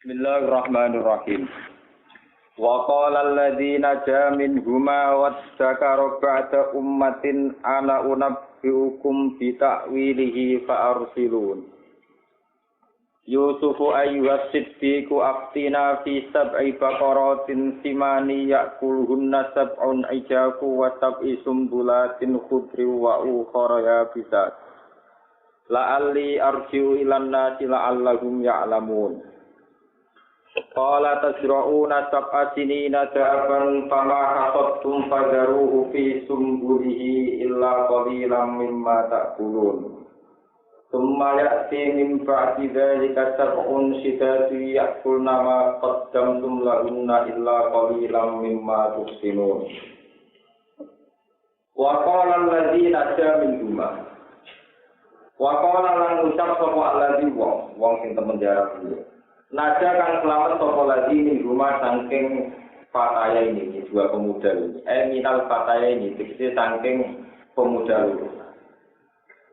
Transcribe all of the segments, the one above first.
Bismillahirrahmanirrahim. Wa qala alladziina jaa minhumaa waddakara ba'da ummatin ana unabbi'ukum bi ta'wilihi fa arsilun. Yusufu ayyuhas siddiqu aftina fi sab'i baqaratin simani ya'kuluhunna sab'un ijaku wa sab'i sumbulatin khudri wa ukhra yabisat. La'alli arji'u ilan nasi la'allahum ya'lamun. Qala tasra'una sab'a sinina da'aban fama hasadtum fadharuhu fi sumbulihi illa qalilan mimma ta'kulun. Thumma ya'ti min ba'di dzalika sab'un shidadun ya'kulna ma qaddamtum lahunna illa qalilan mimma tuhsinun. Wa qala alladziina jaa minhuma. Wa qala lan ucap sapa alladzi wong sing temen jarak dulu. Nada kang selamat sapa lagi ning rumah saking fataya ini, dua pemuda ini. Minal fataya ini, dikisi saking pemuda itu.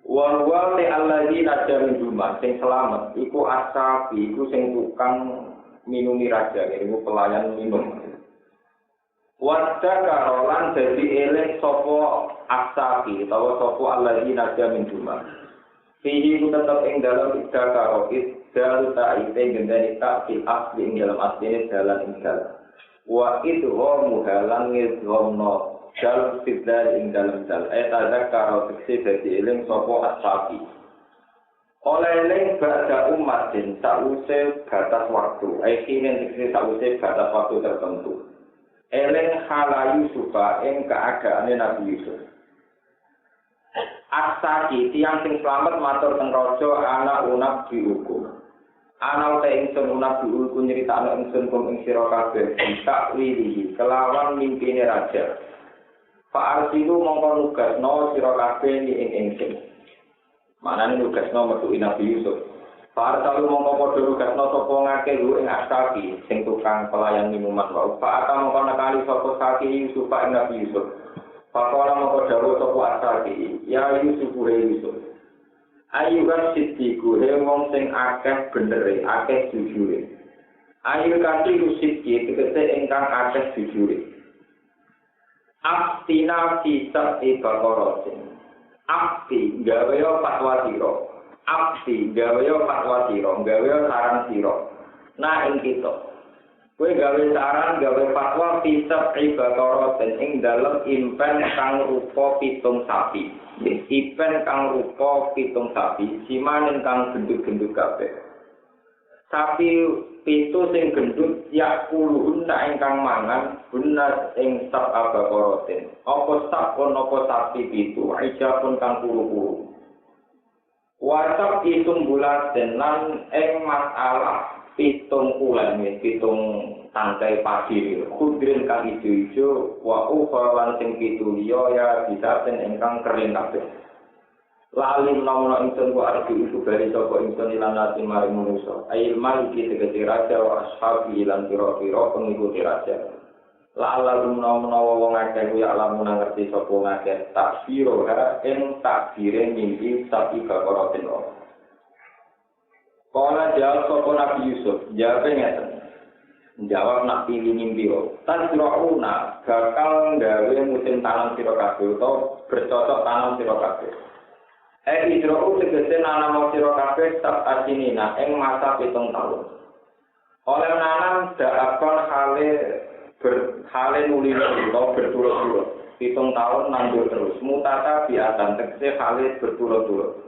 Wa te allazi nada ning rumah sing selamat iku asabi, iku sing tukang minumi raja, iku pelayan minum. Wadda karolan dadi eling sapa asabi, utawa sapa allazi nada ning rumah. Fihi ku tetep ing dalam idda karokit dalu ta'ite gendani ta'fil asli ing dalam aslinya dalan ing dalam wa idhom muhalan ngidhomno dal sidal ing dalam dal tazak karo fiksi dadi eling sopo ashabi oleh eling ba'da umatin sa'use batas waktu kini fiksi sa'use batas waktu tertentu eling hala Yusufa ing keadaannya Nabi Yusuf Asaki tiang sing selamat matur teng raja ana unab diukum. Ana uta ingsun unab diukum nyritakno ingsun kum ing sira kabeh tak wilihi kelawan mimpine raja. Fa arsilu mongko nugasno sira kabeh ing ingsun. Manane nugasno metu Nabi Yusuf. Fa arsalu mongko padha nugasno sapa ngake lu ing Asaki sing tukang pelayan minuman wae. Fa ata mongko nekali sapa Saki Yusuf ing Nabi Yusuf. Pakola moko dawuh sapa asaki ya Yusuf Yusuf ayu kan siddiqu wong sing akeh benere akeh jujure ayu kanthi siddiq tegese ingkang akeh jujure aftina fi sab'i baqaratin afti gawe fatwa sira gawe saran sira nah ing kita kowe gawe saran gawe fatwa fisab ibaqaraten ing dalem impen kang rupa pitung sapi. Impen kang rupa pitung sapi, simanen kang gendut-gendut kabeh. Sapi pitu sing gendut yakuluhunna ingkang mangan guna ing sab abaqaraten. Apa sabon apa sapi pitu ijapun kang puru-puru. Wasab itung bulaten lan ing masalah pitung ulan pitung tangkai padi kudrin kang ijo-ijo wa ukhran sing pitu liya ya bisa ten ingkang kering kabeh lalim nawana ingsun wa arti iku bari sapa ingsun lan ati maring manusa ail maliki tegese raja wa ashabi lan pira-pira pengikuti raja la alam menawa wong akeh ya lamun ngerti sapa ngakeh takbiro ing takbire mimpi sapi bakaratin. Kala jawab sapa Nabi Yusuf, jawabe ngeten. Jawab nak pilih mimpi kok. Tasra'una bakal gawe musim tanam sira kabeh utawa bercocok tanam sira kabeh. Idra'u tegese nanam sira kabeh sak asinina ing masa 7 tahun. Oleh nanam da'akon hale nuli utawa berturut-turut. 7 tahun nandur terus. Mutata biatan tegese hale berturut-turut.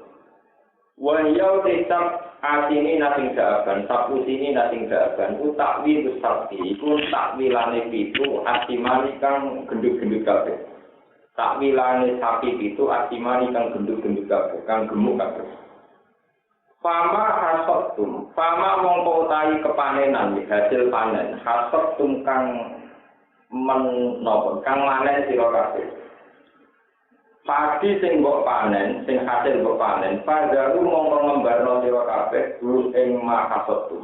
Wa yau tetap asini nating jaban, sapu sini nating jaban, utakwi besarti, iku takwilane pitu asimani kang gendut-gendut kabeh. Takwilane sapi pitu asimani kang gendut-gendut kabeh, kang gemuk kabeh. Fama hasotum, fama mongko utahi kepanenan hasil panen, hasotum kang menapa, kang manen sira kabeh. Padi sing mbok panen, sing hasil mbok panen, padaru mongko ngembarno sira kabeh guru ing mahasatu.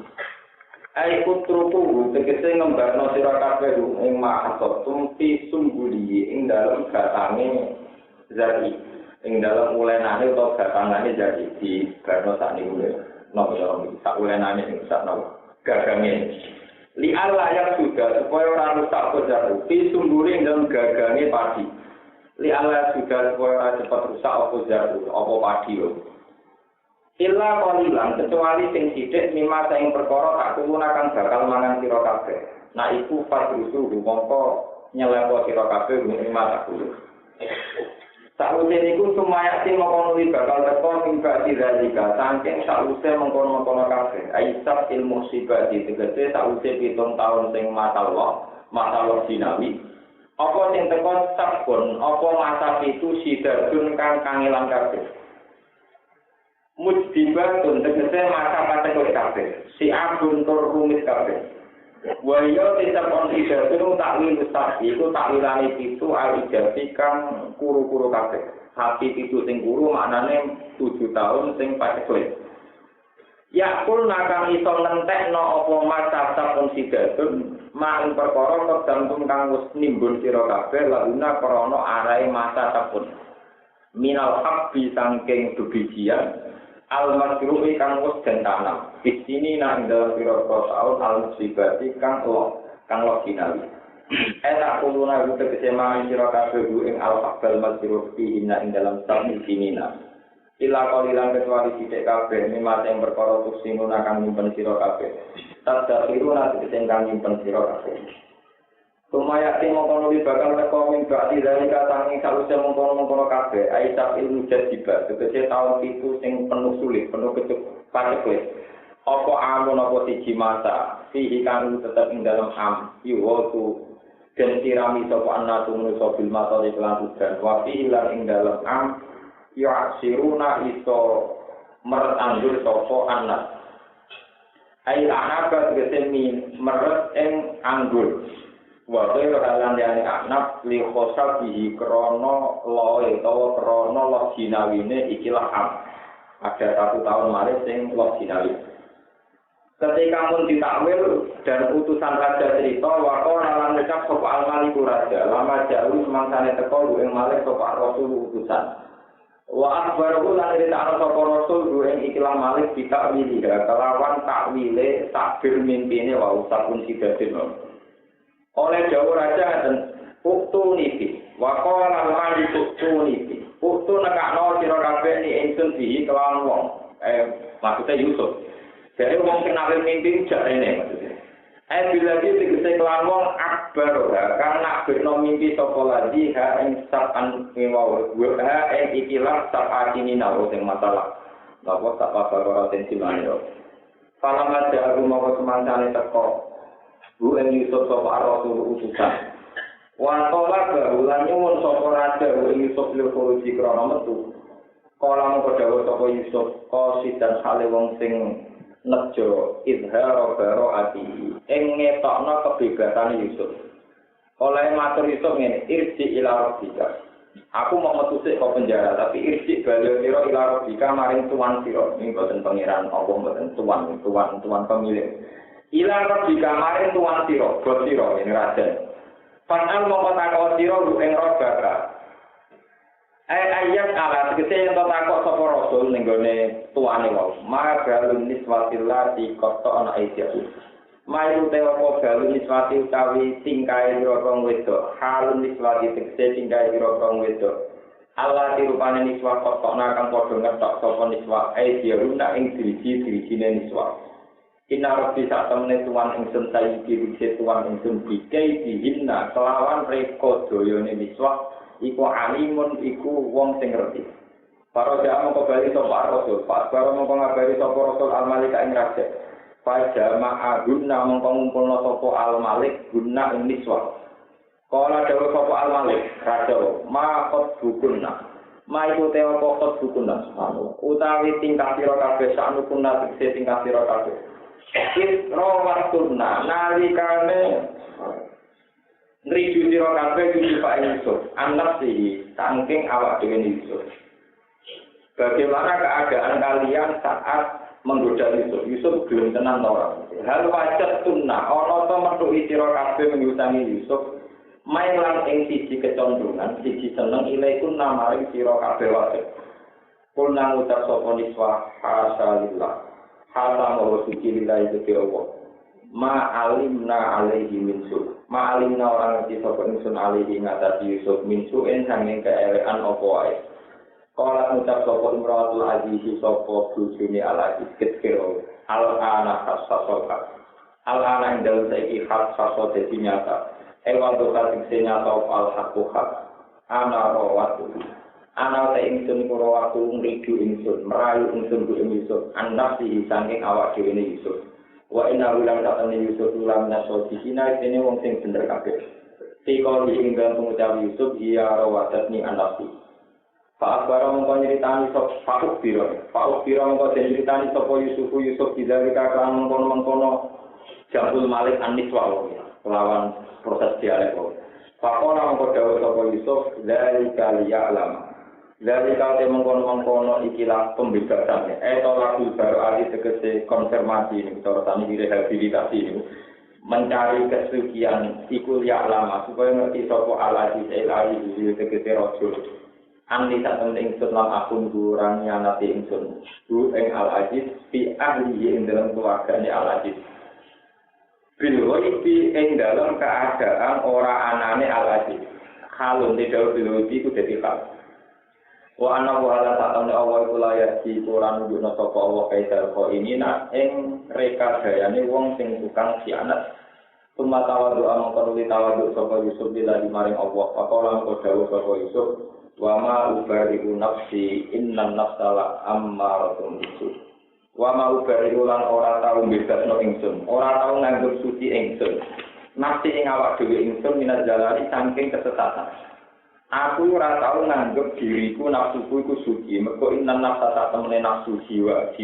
Ai putruku tegese ngembarno sira kabeh ing mahasatu fi sumbuli ing dalem gatange zari, ing dalem ulenane utawa gatangane zari di barno sakniku. Napa cara iki sak ulenane sing sak napa. gagange. Li Allah yang sudah supaya ora rusak kojaru fi sumbure dalam gagange padi. Li Allah sudah supaya ora cepat rusak apa jaru apa padi yo. Illa qalilan kecuali sing sithik mimma sing perkara tak kulunakan bakal mangan sira kabeh. Nah iku fadrusu mongko nyelepo sira kabeh mimma tak kulu. Sakwise niku sumayati mongko nuli bakal teko mimba diralika saking sakwise mengkono-mengkono kabeh. Aisab ilmu sibati tegese sakwise 7 taun sing masalah dinawi. Apa sing teko sabun apa masa itu sidadun kang kangelan kabeh. Mujdibatun tegese masa kategori kabeh si abun tur rumit kabeh wa ya tetapon idatu takwil ustaz iku takwilane pitu alijati kang kuru-kuru kabeh hati pitu sing kuru maknane 7 tahun sing patekle ya kul nakang iso nentekno apa masa sapun sidatun mak perkara tergantung kang wis nimbun sira kabeh launa krana arahe masa sapun minal habbi saking bebijian al-masru'i kang wis den tanam. Di sini nang dalam pira-pira taun al-musibati kang lo dinawi. Tak kuluna ku tegese mangan sira kabeh ing al-habal masru'i ing dalam sami dinina. Ila qalilan kecuali sithik kabeh mimate ing perkara tuksinu kang nyimpen sira kabeh. Tadzakiru tegese kang nyimpen sira kabeh. Sumaya mongko nuli bakal teko minggu dari katangi saluse mongko kabeh aisap ilmu jadiba tegese taun 7 sing penuh sulit penuh patekle apa amun apa siji masa fihi kang tetep ing dalam yuwatu den sirami sapa anatu manusa bil mata lan udan wa fihi lan ing dalam yasiruna iso meranggur sapa anak ai anaba tegese meret ing anggur wa ghairu halan yani anak li khosabihi krana loe utawa krana lojinawine ikilah ada 1 tahun maret sing lojinawi ketika mun ditakwil dan utusan raja cerita wa qala lan ucap sapa al-maliku raja lama jauh semangsane teko ing malih sapa rasul utusan wa akhbaru lan ditakno sapa rasul ing ikilah malih ditakwili kelawan takwile takbir mimpine wa usapun sidatin oleh jauh raja dan uktu niti wakola lali uktu niti uktu nekakno sira kabeh ni ingsun bihi kelawan wong maksudnya Yusuf jadi wong sing nawe mimpi jarene maksudnya bila tegese kelawan wong akbar kang nakbirno mimpi sapa lagi ha ing sapan wa ing ikilah sapatini nawo sing masalah napa sapakara tensimane Falamat ja'aru maka semancane teko Bu Yusuf sapa rasul utusan. Wa qala bahulan nyuwun sapa raja Yusuf lirfuji krana metu. Kala mengko dawuh sapa Yusuf qasidan hale wong sing nejo izhar baroati ing ngetokno kebebasan Yusuf. Oleh matur Yusuf ngene, irji ila rabbika. Aku mau metu sik kok penjara, tapi irji bali sira ila rabbika maring tuan sira. Ning boten pangeran apa boten tuan pemilik. Ila rabbika maring tuan sira, bos sira ini raja. Panal mongko takok sira ing rabbaka. Ayat ala tegese yen takok sapa rasul ning gone tuane wae. Ma galun niswatillah di kota ana Aisyah. Mayu tewa galun niswati utawi tingkae rokong wedok. Halun niswati tegese tingkae rokong wedok. Allah dirupane niswa kotona kang padha ngetok sapa niswa Aisyah ing diriji-dirijine niswa. Inna rabbi sak temene tuan ingsun saiki dise tuan ingsun dikai dihinna kelawan reka dayane miswah iku alimun iku wong sing ngerti. Para jamaah kembali sapa rasul, Pak Baro mongko ngabari sapa rasul al-Malik ing raja. Fa jama'a gunna mongko ngumpulna sapa al-Malik gunna ing miswah. Kala dawuh sapa al-Malik raja, ma qad bukunna. Ma iku tewa qad bukunna subhanallah. Utawi tingkah sira kabeh sanukunna tegese tingkah sira kabeh. Isro waktuna nalikane nriju sira kabeh Yusuf Yusuf anak sih saking awak dhewe Yusuf. Bagaimana keadaan kalian saat menggoda Yusuf? Yusuf belum tenang ora. Hal wajat tunna ana to metu sira kabeh mengutangi Yusuf main lan ing siji kecondongan siji seneng ilaikun namaring sira kabeh wae. Kulna ngucap sapa niswa hasalillah. Halam wa suci lillahi ta'ala. ma'alimna alaihi min su. Ma'alimna orang ngerti sapa ingsun alaihi ngatasi Yusuf min su'en sanging keelekan apa wae. Kala ngucap sapa Imratul Aziz sapa bojone Al-Aziz kira al-ana khassasoka. Al-ana ing dalem saiki khassaso dadi nyata. Ewan to kasing nyata al-haqqu haq. Ana rawatu. Ana ta ingsun rawatu ngridu ingsun, merayu ingsun ku Yusuf, an-nafsi sanging awak dhewe Yusuf. Wa inna ulang datane Yusuf ulang naso dikina dene wong sing bener kabeh. Tiko ing dalem pengucap Yusuf iya rawatatni an-nafsi. Pak Akbar mongko nyritani sop Pak Biro mongko nyritani sapa Yusuf didalika kan mengkono Jabul Malik An-Niswa lawan proses dialek. Pak ora mongko dawuh sapa Yusuf dari kaliya alam. Dari kate mengkono ikilah pembebasannya. Lagu baru ali tegese konfirmasi ini cara tani rehabilitasi ini. Mencari kesucian iku ya lama supaya ngerti sapa Al-Aziz El-Aziz tegese raja. Andi sak temen ingsun lan akun kurang nyanati ingsun. Bu ing Al-Aziz fi ahli ing dalam keluargane Al-Aziz. Bilwaibi ing dalam keadaan ora anane Al-Aziz. Halun tidak bilwaibi ku dadi hal. Wa ana wa ala ta'ala Allah iku layak di Quran nunjukna sapa Allah kaidal kho ini nak ing rekadayane wong sing tukang khianat. Summa tawadu amangkon li tawadu sapa Yusuf bila dimaring Allah. Pakola mengko dawuh sapa Yusuf wa ma ubari'u nafsi innan nafsala ammaratun bisu. Wa ma ubari'u lan ora tau bebasno ingsun, ora tau nganggep suci ingsun. Nafsi ing awak dhewe ingsun minaz jalali saking kesesatan. Aku ora tau nganggep diriku nafsuku iku suci. Mergo innan nafsa sak temene nafsu jiwa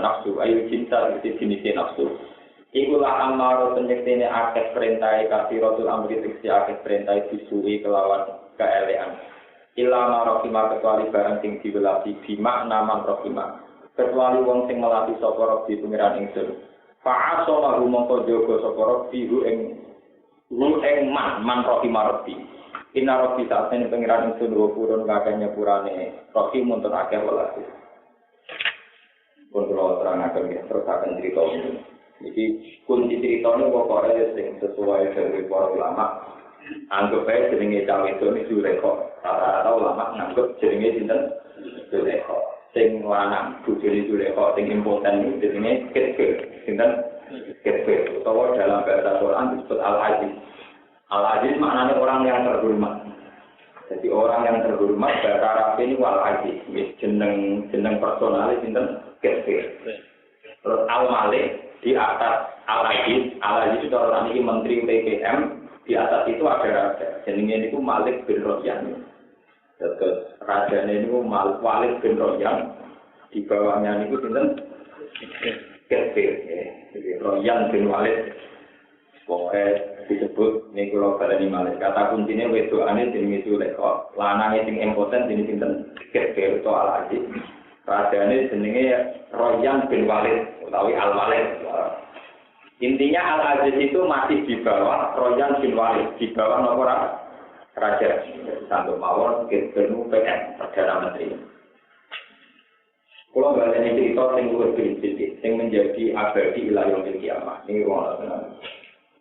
nafsu ayo cinta iki jenis nafsu. Iku la amaro penyektene akeh perintah kafiratul amri tiksi akeh perintah disui kelawan keelean. Ilama rohimah kecuali barang sing diwelasi bimakna man rohimah. Kecuali wong sing melati sapa Rabbi pengiran ingsun. Fa'aso lahu mongko jaga sapa Rabbi hu ing man rohimah Rabbi. Inna Rabbi sa'atene pengiran ingsun wa purun kakenya purane rohim untuk akeh welasi. Pun kula terangaken nggih terus akan cerita ini. Iki kunci ceritane pokoke sing sesuai dari para ulama. Anggap aja jenenge cawe itu ini Zulekho. Rata-rata ulama nganggap jenenge sinten Zulekho. Sing lanang bojone Zulekho sing impoten iki jenenge Kitfir. Sinten Kitfir. Utawa dalam bahasa Quran disebut Al-Aziz. Al-Aziz maknanya orang yang terhormat. Jadi orang yang terhormat bahasa Arab ini Al-Aziz. Jeneng personalis sinten Kitfir. Terus Al-Malik di atas Al-Aziz. Al-Aziz itu orang ini menteri PPM. Di atas itu ada raja, jenenge niku Malik bin Royan. Terus rajane niku Walid bin Royan. Di bawahnya niku sinten? Kitfir. Jadi Royan bin Walid. Pokoknya disebut niku kula baleni Malik. Kata kuncine wedokane jenenge Zulekho. Lanange sing impoten jenenge sinten? Kitfir utawa Al-Aziz. Rajane jenenge Royan bin Walid utawi Al-Walid. Intinya Al-Aziz itu masih di bawah Royan bin Walid, di bawah nomor raja. Sampai mawon ketemu PM Perdana Menteri. Kalau nggak ada cerita yang luar biasa, yang menjadi abadi wilayah kiamat. Ini orang tenang.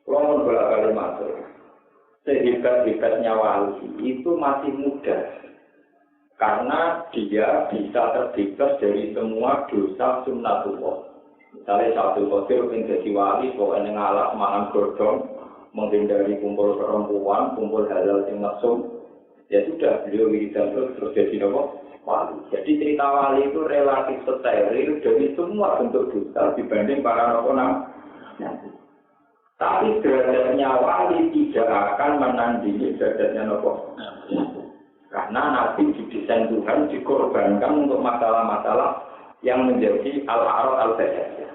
Kalau bolak-balik masuk, sehebat-hebatnya wali itu masih muda. Karena dia bisa terbebas dari semua dosa sunnatullah. Misalnya satu kotir yang jadi wali, pokoknya ngalah mangan godong, menghindari kumpul perempuan, kumpul halal yang nafsu, ya sudah beliau wiridan terus jadi wali. Jadi cerita wali itu relatif steril dari semua bentuk dosa dibanding para nabi. Tapi derajatnya wali tidak akan menandingi derajatnya nabi. Karena nabi didesain Tuhan dikorbankan untuk masalah-masalah yang menjadi al-arad al-basyariyah.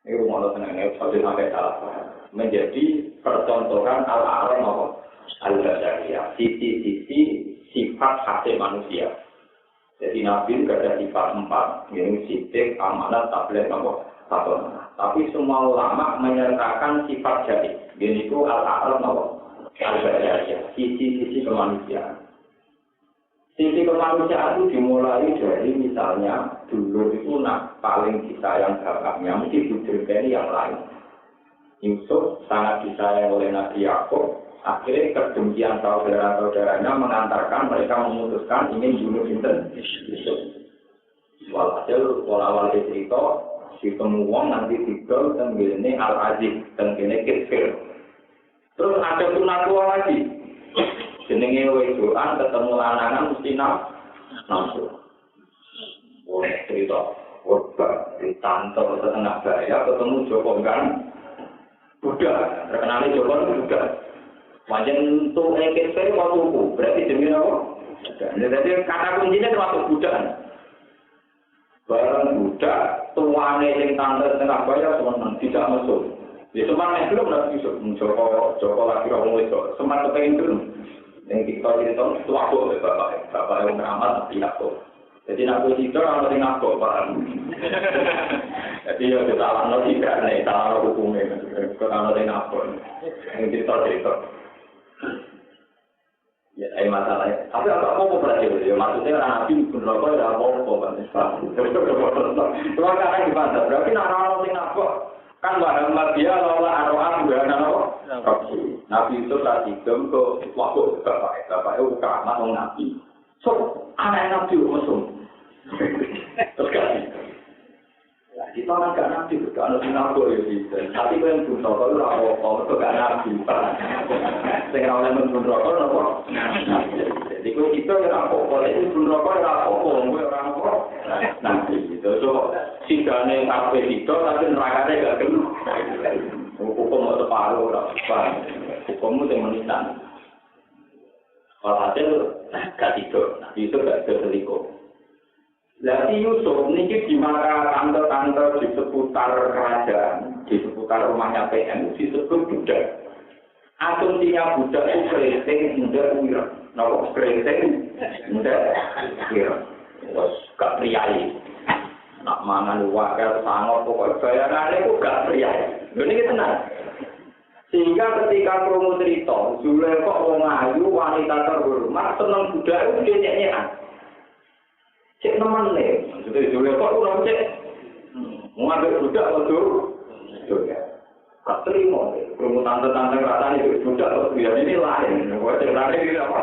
Ini rumah tenangnya, sampai salah paham. Menjadi percontohan al-arad al-basyariyah. Sisi-sisi sifat khasnya manusia. Jadi Nabi ada sifat 4. Yang sidik, amanat, tablet, satu. Tapi semua ulama menyertakan sifat jadi. Ini itu al-arad al-basyariyah. Sisi-sisi kemanusiaan. Sisi kemanusiaan itu dimulai dari misalnya dulu itu paling disayang bapaknya mesti diberkati yang lain. Yusuf sangat disayang oleh Nabi Yakub. Akhirnya kedengkian saudara-saudaranya mengantarkan mereka memutuskan ingin bunuh Yusuf. Walhasil awal cerita ditemu wong nanti tidur tenggene Al-Aziz, tenggene Kitfir. Terus ada sunatullah lagi. Jenenge wedoan ketemu lanangan mesti nafsu. Oleh cerita korban ditantang setengah bahaya ketemu Joko kan budak, terkenal Joko budak. Wajan untuk Kitfir waktu itu berarti jenenge apa? Jadi kata kuncinya termasuk budak. Barang budak, tuane yang tante setengah bayar semenang tidak mesum. Ya semangat belum nanti Yusuf, Joko lagi orang itu, semangat kepengen belum. Yang kita cerita itu aku, bapak yang beramal tidak aku. Jadi aku itu orang yang aku, paham. Jadi ya kita salah tidak nih, salah hukumnya, kalau yang aku. Yang cerita. Ya, masalahnya. Tapi apa mau berarti ya? Maksudnya orang nabi pun rokok ya apa-apa kan Islam. Cuma karena gimana? Berarti orang sing apa? Kan bahwa dia lola aroan bukan apa? Nabi itu tadi ke waktu bapak itu keramat orang nabi. So anak nabi musuh. Terus kasih. Kita kan gak nabi, gak ada sinabur ya bisa. Tapi kalau yang pun rokok itu apa-apa, itu gak nabi. Sekarang orang yang pun rokok itu apa? Jadi kalau kita yang apa-apa, itu pun rokok itu apa-apa, orang apa? Nabi gitu. So, sidangnya sampai itu, tapi nerakanya gak kena. Hukum itu paruh, hukum itu menitan. Kalau hasil, gak tidur. Nabi itu gak terselingkuh. Jadi Yusuf ini di mana tante-tante di seputar kerajaan, di seputar rumahnya PM disebut budak. Asumsinya budak itu keriting, muda, wira. Nah, keriting, muda, wira. Wah, gak priayi. Nak mangan wakil sangat pokoknya bayarannya itu gak priayi. Ini tenang. Sehingga ketika promo cerita, Zulaikha wong ayu wanita terhormat seneng budak itu nyanyian. Cek nemen nih, maksudnya Zulaikha itu orang cek mengambil budak atau juga gak terima nih, kalau tante-tante rasanya itu budak atau biar ini lain kalau cek lain ini apa?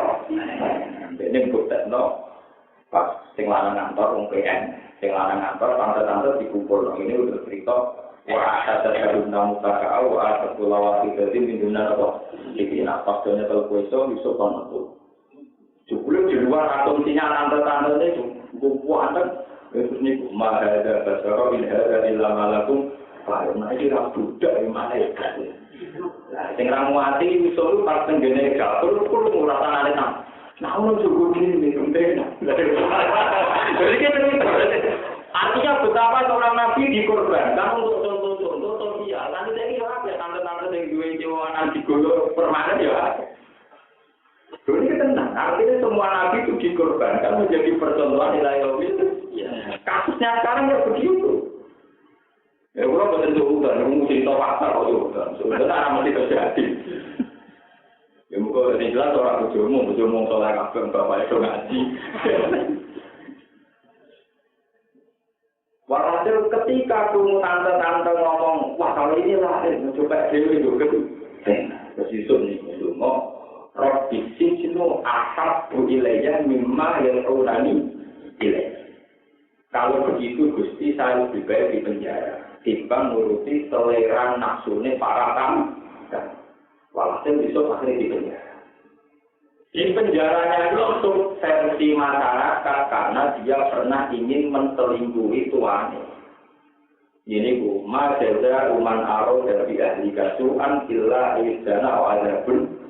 Ini budak no pas sing lanang ngantor, orang PN sing lanang ngantor, tante-tante dikumpul ini udah cerita wah ada tamu takau, ada pulawati dari minumnya apa jadi napasnya kalau kueso bisa banget cukup di luar asumsinya tante-tante itu buku anak itu ni mahada basara bin hada illa malakum fa ana ira budak mana ya kan sing ra muati iso pas tenggene dapur kudu ngurasane nang ono cukup ini ndek jadi kita artinya betapa seorang nabi dikorbankan untuk contoh dia nanti ini apa ya tante-tante yang dua jiwa digolok permanen ya. Ini tenang, artinya semua nabi itu dikorbankan menjadi percontohan nilai itu. Kasusnya sekarang ya begitu. Ya orang betul juga, mesti tahu fakta kok juga. Sebenarnya masih terjadi. Ya mungkin ini jelas orang bujumung soal kabel bapak itu ngaji. Walhasil ketika kamu tante-tante ngomong, wah kalau ini lahir, mencoba dewi juga. Terus Yusuf nih, ngomong. Rabbi sijnu ahabbu ilayya mimma yad'unani ilayya. Kalau begitu Gusti saya lebih baik di penjara timbang nuruti selera nafsune para tamu. Walhasil Yusuf akhirnya di penjara. Di penjaranya itu untuk versi masyarakat karena dia pernah ingin menselingkuhi tuannya. Ini bu, ma jaza uman aro dari ahli kasuan illa izdana wa azabun.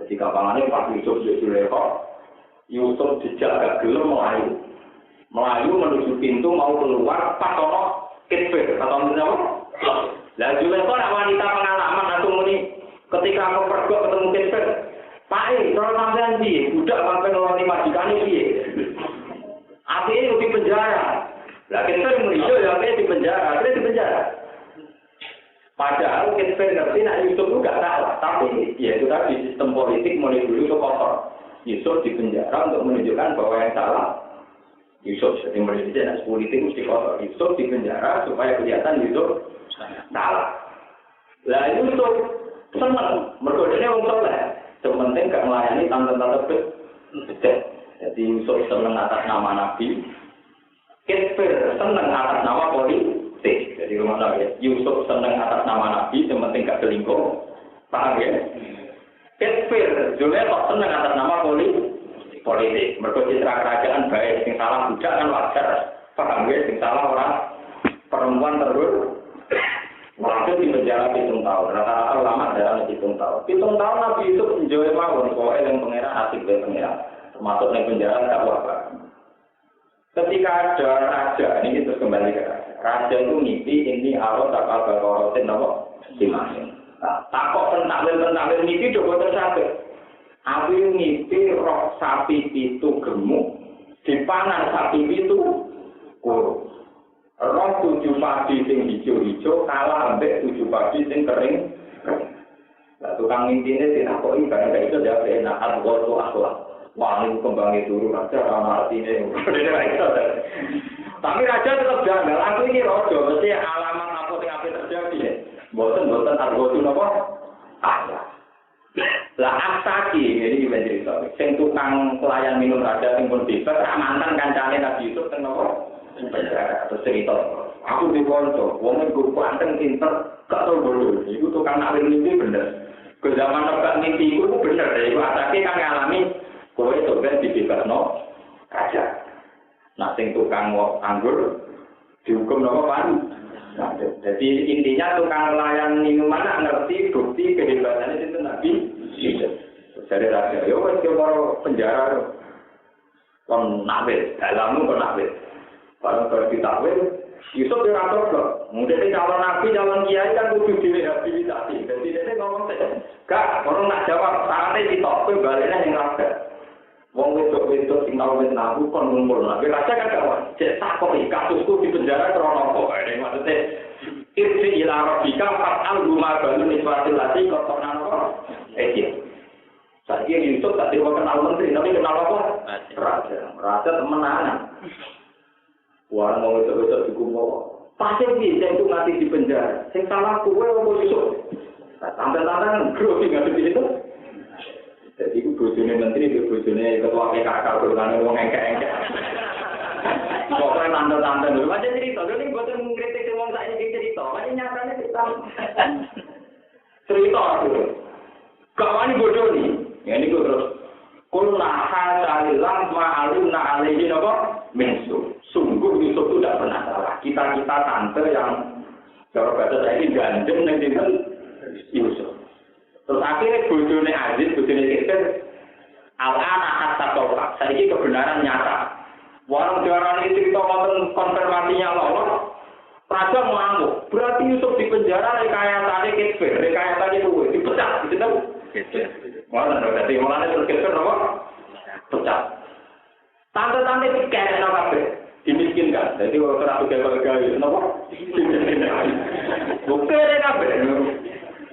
Jadi kampangannya pas Yusuf di Zulaikha, Yusuf dijaga gelem melayu menuju pintu mau keluar pas ono Kitfir atau apa? Lah Zulaikha nak wanita pengalaman atau muni ketika aku pergi ketemu Kitfir, Pak kalau sampean piye? Budak sampai ngeloni majikane piye? Akhirnya di penjara. Lah Kitfir muni yo ya di penjara. Padahal kita ngerti nak Yusuf itu nggak salah, tapi ya itu tadi sistem politik mulai dulu itu kotor. Yusuf di penjara untuk menunjukkan bahwa yang salah Yusuf. Jadi mulai dari politik mesti kotor. Yusuf di penjara supaya kelihatan Yusuf salah. Lah itu tuh seneng, mergo dene wong saleh. Sing penting gak melayani tante-tante bedhet. Jadi Yusuf seneng atas nama Nabi. Kafir seneng atas nama politik. Jadi rumah ya, Yusuf seneng atas nama Nabi, yang penting gak selingkuh. Paham ya? Kafir juga kok seneng atas nama politik. Mergo citra kerajaan baik, sing salah budak kan wajar. Paham ya? Sing salah orang perempuan terus. Waktu di penjara 7 tahun, rata-rata ulama dalam 7 tahun. 7 tahun Nabi Yusuf enjoy mawon, pokoknya yang pengira asik dari pengira, termasuk yang penjara tak apa. Ketika ada raja, ini terus kembali ke raja. Raja itu mimpi ini Allah tak apa korotin apa dimasin. Nah, takut pentakwil mimpi coba tersabit. Aku mimpi roh sapi itu gemuk, dipanan sapi itu kurus. Roh 7 padi sing hijau-hijau kalah ambek 7 padi sing kering. Lah tukang mintine ditakoki barang itu jawab enak atau akhlak. Wah ini kembangnya turun aja karena artinya. Tapi raja tetap janggal. Aku ini rojo, mesti alamat apa yang akan terjadi ya. Boten argotu apa? Ada. Lah Asaki ini gimana cerita? Sing tukang pelayan minum raja sing pun bebas, mantan kancane Nabi Yusuf teng apa? Terus cerita, aku di Ponco, wongnya gue kuanteng pinter, gak tau bodoh. Itu tukang nawir mimpi bener. Ke zaman nebak mimpi itu bener deh. Asaki kan ngalami, kowe sebenarnya dibebas no raja. Nah, sing tukang anggur dihukum nopo pan. Nah, jadi intinya tukang pelayan minuman ngerti bukti kehebatannya itu Nabi Yusuf. Dari raja, ya wes ke penjara kon nawir, dalammu kon nawir. Kalau ditakwil, Yusuf diratur kok. Mungkin calon nabi, calon kiai kan kudu direhabilitasi. Jadi dia ngomong saja, gak, orang nak jawab, saatnya ditokpe baliknya yang raga. Wong wedok-wedok sing tau wis nabu kon ngumpul. Nabi raja kan gak cek takoi kasusku di penjara krono kok. Ini maksudnya irsi ila rabbika fat'al guma balu niswatil lati kotonan kok. Saiki Yusuf tak terima kenal menteri, tapi kenal apa? Raja temenan. Wah, mau itu dikumpo. Pasti bisa itu mati di penjara. Sing salah kue mau Yusuf. Tanda-tanda grogi nggak di situ. Jadi itu bojone menteri, bojone ketua PKK, urusan ngomong engke-engke. Pokoknya tanda-tanda dulu. Macam cerita, dulu ini buatan mengkritik ngomong saya ini cerita. Macam nyatanya cerita. Cerita dulu. Kawan bodoh nih. Ya ini gue terus. Kulna hasalilah ma'alumna alaihi apa? Mensu. Sungguh Yusuf itu tidak pernah salah. Kita tante yang cara bahasa saya ini gandeng dengan Yusuf. Terus akhirnya bojone Aziz, bojone Kefir, al-ana hatta tauhid. Saya ini kebenaran nyata. Warang diarani cerita konfirmasinya lolos, raja mengamuk. Berarti Yusuf di penjara rekayasane Kefir, rekayasane kuwe dipecat, gitu tahu? Mana berarti mulane terus Kefir apa? Pecat. Tante-tante dikerek nang kabeh. Dimiskinkan. Jadi orang terlalu gagal-gagal, kenapa? Bukti kabeh.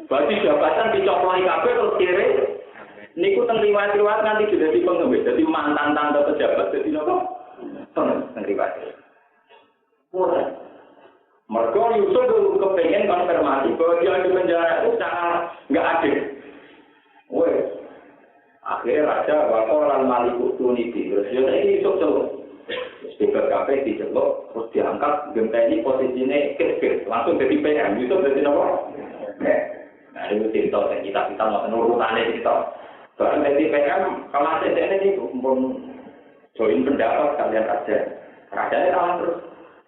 Berarti jabatan dicoploi kabeh terus kiri. Niku teng riwayat-riwayat nanti sudah dipengemis. Jadi mantan tante pejabat jadi napa? Teng riwayat. Mulai. Mergo Yusuf kepengen konfirmasi bahwa dia di penjara itu sangat nggak adil. Wes. Akhirnya raja wakolan maliku tuniti. Terus dia ini Yusuf tuh. Speaker KP dicelok, terus diangkat, genteni posisinya kecil, langsung jadi PM, Yusuf jadi apa? Nah itu cerita, kita nggak nurutannya cerita. Soalnya jadi PM, kalau ACCN ini pun join pendapat kalian raja. Rajanya kalah terus.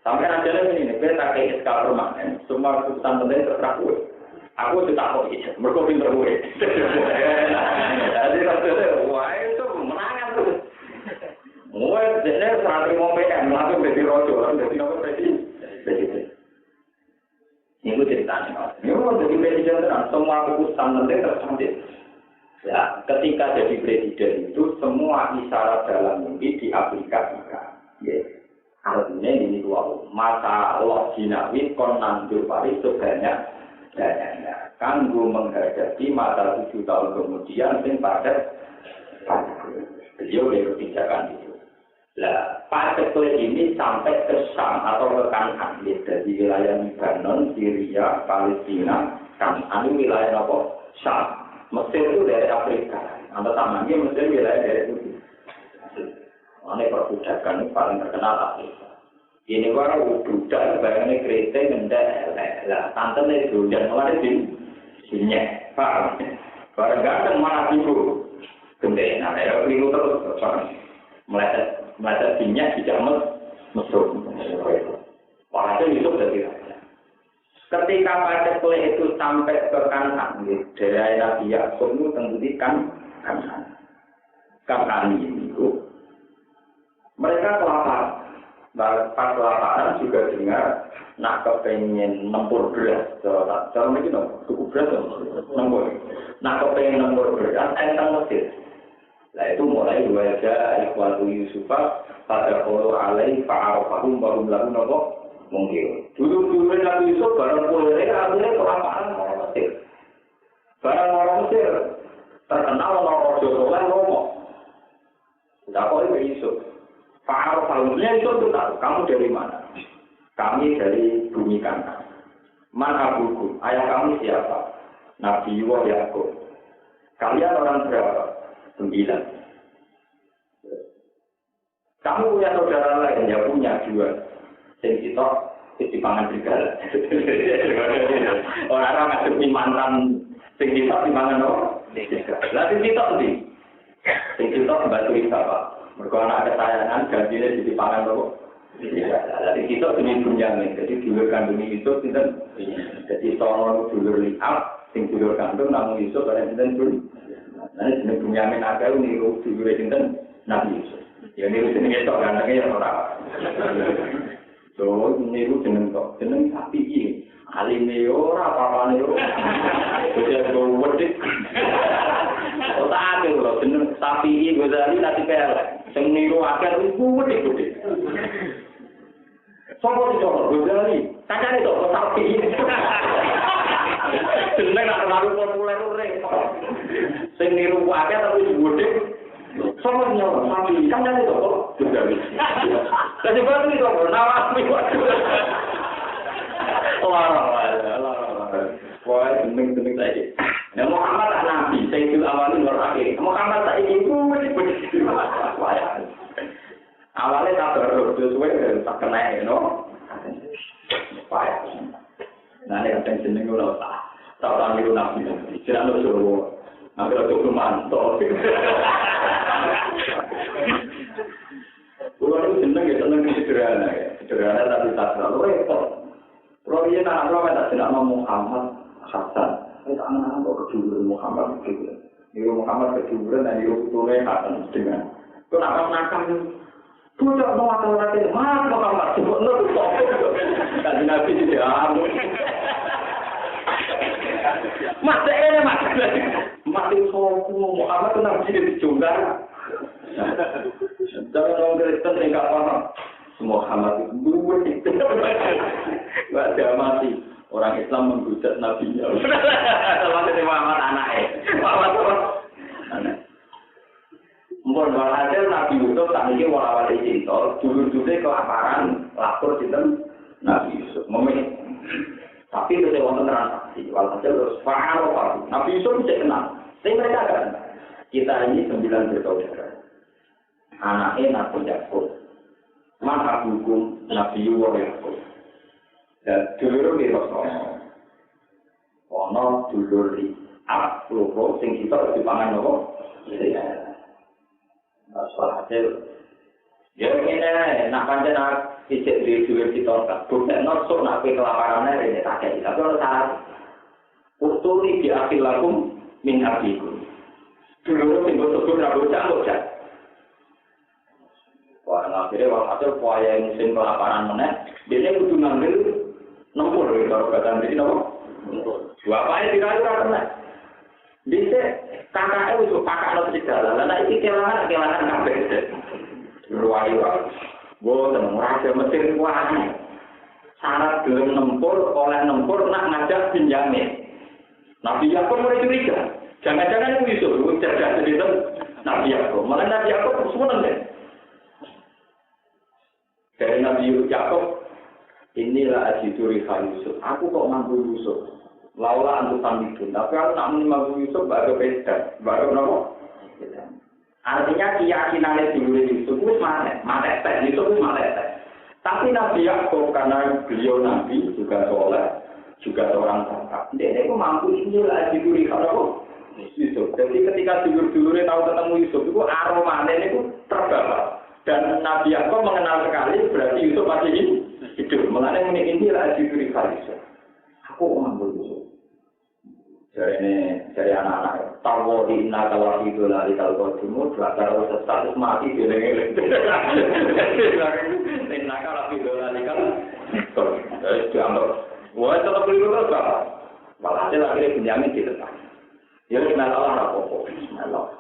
Sampai rajanya ini, kita pakai SK permanen, semua keputusan penting terserah gue. Aku sudah tahu itu, mereka pinter gue. Jadi rajanya, wah itu menangan terus. Mulai jadi santri mau PM, langsung jadi rojo, jadi apa presiden. Ini ceritanya. Ini mau jadi presiden terang, semua keputusan penting tercantik. Ya, ketika jadi presiden itu semua isyarat dalam mimpi diaplikasikan. Ya, artinya ini dua masa Allah jinawi kon nandur pari sebanyak banyaknya. Kanggo menghadapi masa 7 tahun kemudian yang pada beliau berkebijakan itu. Nah, partai ini sampai ke Syam atau ke Kanan, dari wilayah Lebanon, Syria, Palestina, Kan'an itu wilayah apa? Syam. Mesir itu dari Afrika. Atau tamangnya Mesir wilayah dari Turki. Ini perbudakan itu paling terkenal Afrika. Ini baru budak bayangnya kereta ngendak lah. Tantannya itu dan malah di sini. Paham? Barang ganteng malah ibu. Gendeng. Nah, ya keliru terus. Meletak minyak tidak mesum. Wah, itu dari raja. Ketika pada kue itu sampai ke Kan'an, dari Nabi Yakub itu tentukan Kan'an itu. Mereka kelaparan. Pas kelaparan juga dengar nak kepengen nempur beras. Cara ini cukup beras nempur. Nak kepengen nempur beras, tentang Mesir. Nah itu mulai wajah ikhwatu Yusufah pada kalau alaih fa'arafahum barum lalu nopo mungkin. Dulu Nabi Yusuf barang kulirnya akhirnya kelaparan orang Mesir. Barang orang Mesir terkenal orang Jodohan ngomong. Tidak kok itu Yusuf. Fa'arafahum Yusuf itu tahu kamu dari mana? Kami dari bumi Kan'an. Man abukum, ayah kami siapa? Nabi Yakub. Kalian orang berapa? 9. Kamu punya saudara lain, ya punya 2. Yang kita di pangan serigala. Orang-orang ngadepi mantan yang kita di pangan apa? Lalu kita nanti. Yang kita membantu bapak. Mereka anak kesayangan, gantinya di pangan apa? Lalu kita ini Bunyamin. Jadi dulur kandung itu kita. Jadi tolong dulur lihat, yang dulur kandung namun itu pada kita dulu. Nanti jenis Bunyamin agak niru dulur sinten Nabi Yusuf. Ya niru jenis itu gantengnya ya orang. So niru jenis kok jenis sapi ini. Alime ora apa-apane ora. Wis go wedhik. Otak ake lho jenis sapi iki Ghazali nanti pelek. Sing niru akeh iku wedhik-wedhik. Sopo dicoba Ghazali? Kancane to sapi. Jeneng nak terlalu populer repot. Sing niru akeh tapi wedhik. Sopo nyawa sapi? Kancane to Ghazali. Dadi baru iki to nawasi waduh. Wah, penting saja. Nah, Muhammad Nabi, Sayyidul Awalin wal Akhirin. Muhammad tak ingin begitu. Awalnya tak baru sesuai tak kena, you know. Nah, ini yang jeneng ulah tak tahu niru Nabi. Jangan lu suruh. Nabi itu mantap. Ulah itu jeneng sederhana ya. Sederhana tapi tak terlalu repot. Kalau dia tak tahu tak tidak mau Muhammad Hasan, itu anak-anak kejujuran Muhammad begitu. Niru Muhammad kejujuran dan niru putune Hasan dengan. Kau nakal tu tak mau atau nanti mas Muhammad sebut lu tu. Tapi Nabi tidak amu. Mas ini mas. Mati sopu Muhammad tu Nabi tidak dijunggar. Jangan orang Kristen tidak paham. Muhammad itu dua itu. Wajah mati. Orang Islam menghujat Nabi-Nya. Sama seperti Muhammad anaknya. Muhammad anak. Mungkin hasil Nabi Yusuf tak mungkin warawali cinta. Dulu-dulu kelaparan. Lapor cinta Nabi Yusuf. Tapi itu saya wonten transaksi. Walhasil terus fa'al. Nabi Yusuf bisa kenal. Tapi mereka kan. Kita ini 9 bersaudara. Anaknya Nabi Yakub. Maka hukum Nabi Yakub. Dan dulur di Rasulullah. Ono dulur di Loro sing kita di pangan nopo. Hasil. Ya ini nak pancen ijek di dulur kita tak. Bukan nosok nak kelaparannya ini tak kayak. Tapi ono salah. Utuli di akhir lakum min abikum. Dulur sing betul rambut cak. Wah, akhirnya hasil kuaya musim kelaparan meneh. Dia kudu ngambil nempur kalau kata ini nopo. Bapaknya dikali karena bisa kakaknya itu kakak lo segala. Lalu ini kelangan kabeh. Ruwayu, gue tenang raja Mesir kuahnya. Syarat gelem nempur oleh nempur nak ngajak pinjamin. Nabi Yakub mulai curiga. Jangan-jangan itu Yusuf cerdas cerita Nabi Yakub. Malah Nabi Yakub semua deh. Dari Nabi Yakub. Inilah ajiduri Yusuf. Aku kok mampu Yusuf. Laula antu samidun. Tapi kalau nak menerima Yusuf baru beda, baru nopo. Artinya keyakinannya dulu Yusuf itu males tes, Yusuf itu males tes. Tapi Nabi Yakub karena beliau Nabi juga soleh, juga seorang bapak. Dia itu mampu inilah diberi kalau Yusuf. Jadi ketika dulur-dulurnya tahu ketemu Yusuf itu aromanya itu terbawa. Dan Nabi Yakub mengenal sekali berarti Yusuf masih hidup. Mengenai inilah diberi Yusuf. Aku mampu Yusuf. Dari anak-anak tahu di nakal itu lari kalau timur kalau sesat mati di lele. Di nakal itu lari kalau diambil. Wah tetap beli terus apa? Walhasil akhirnya Bunyamin ditetap. Ya kenal Allah apa? Bismillah.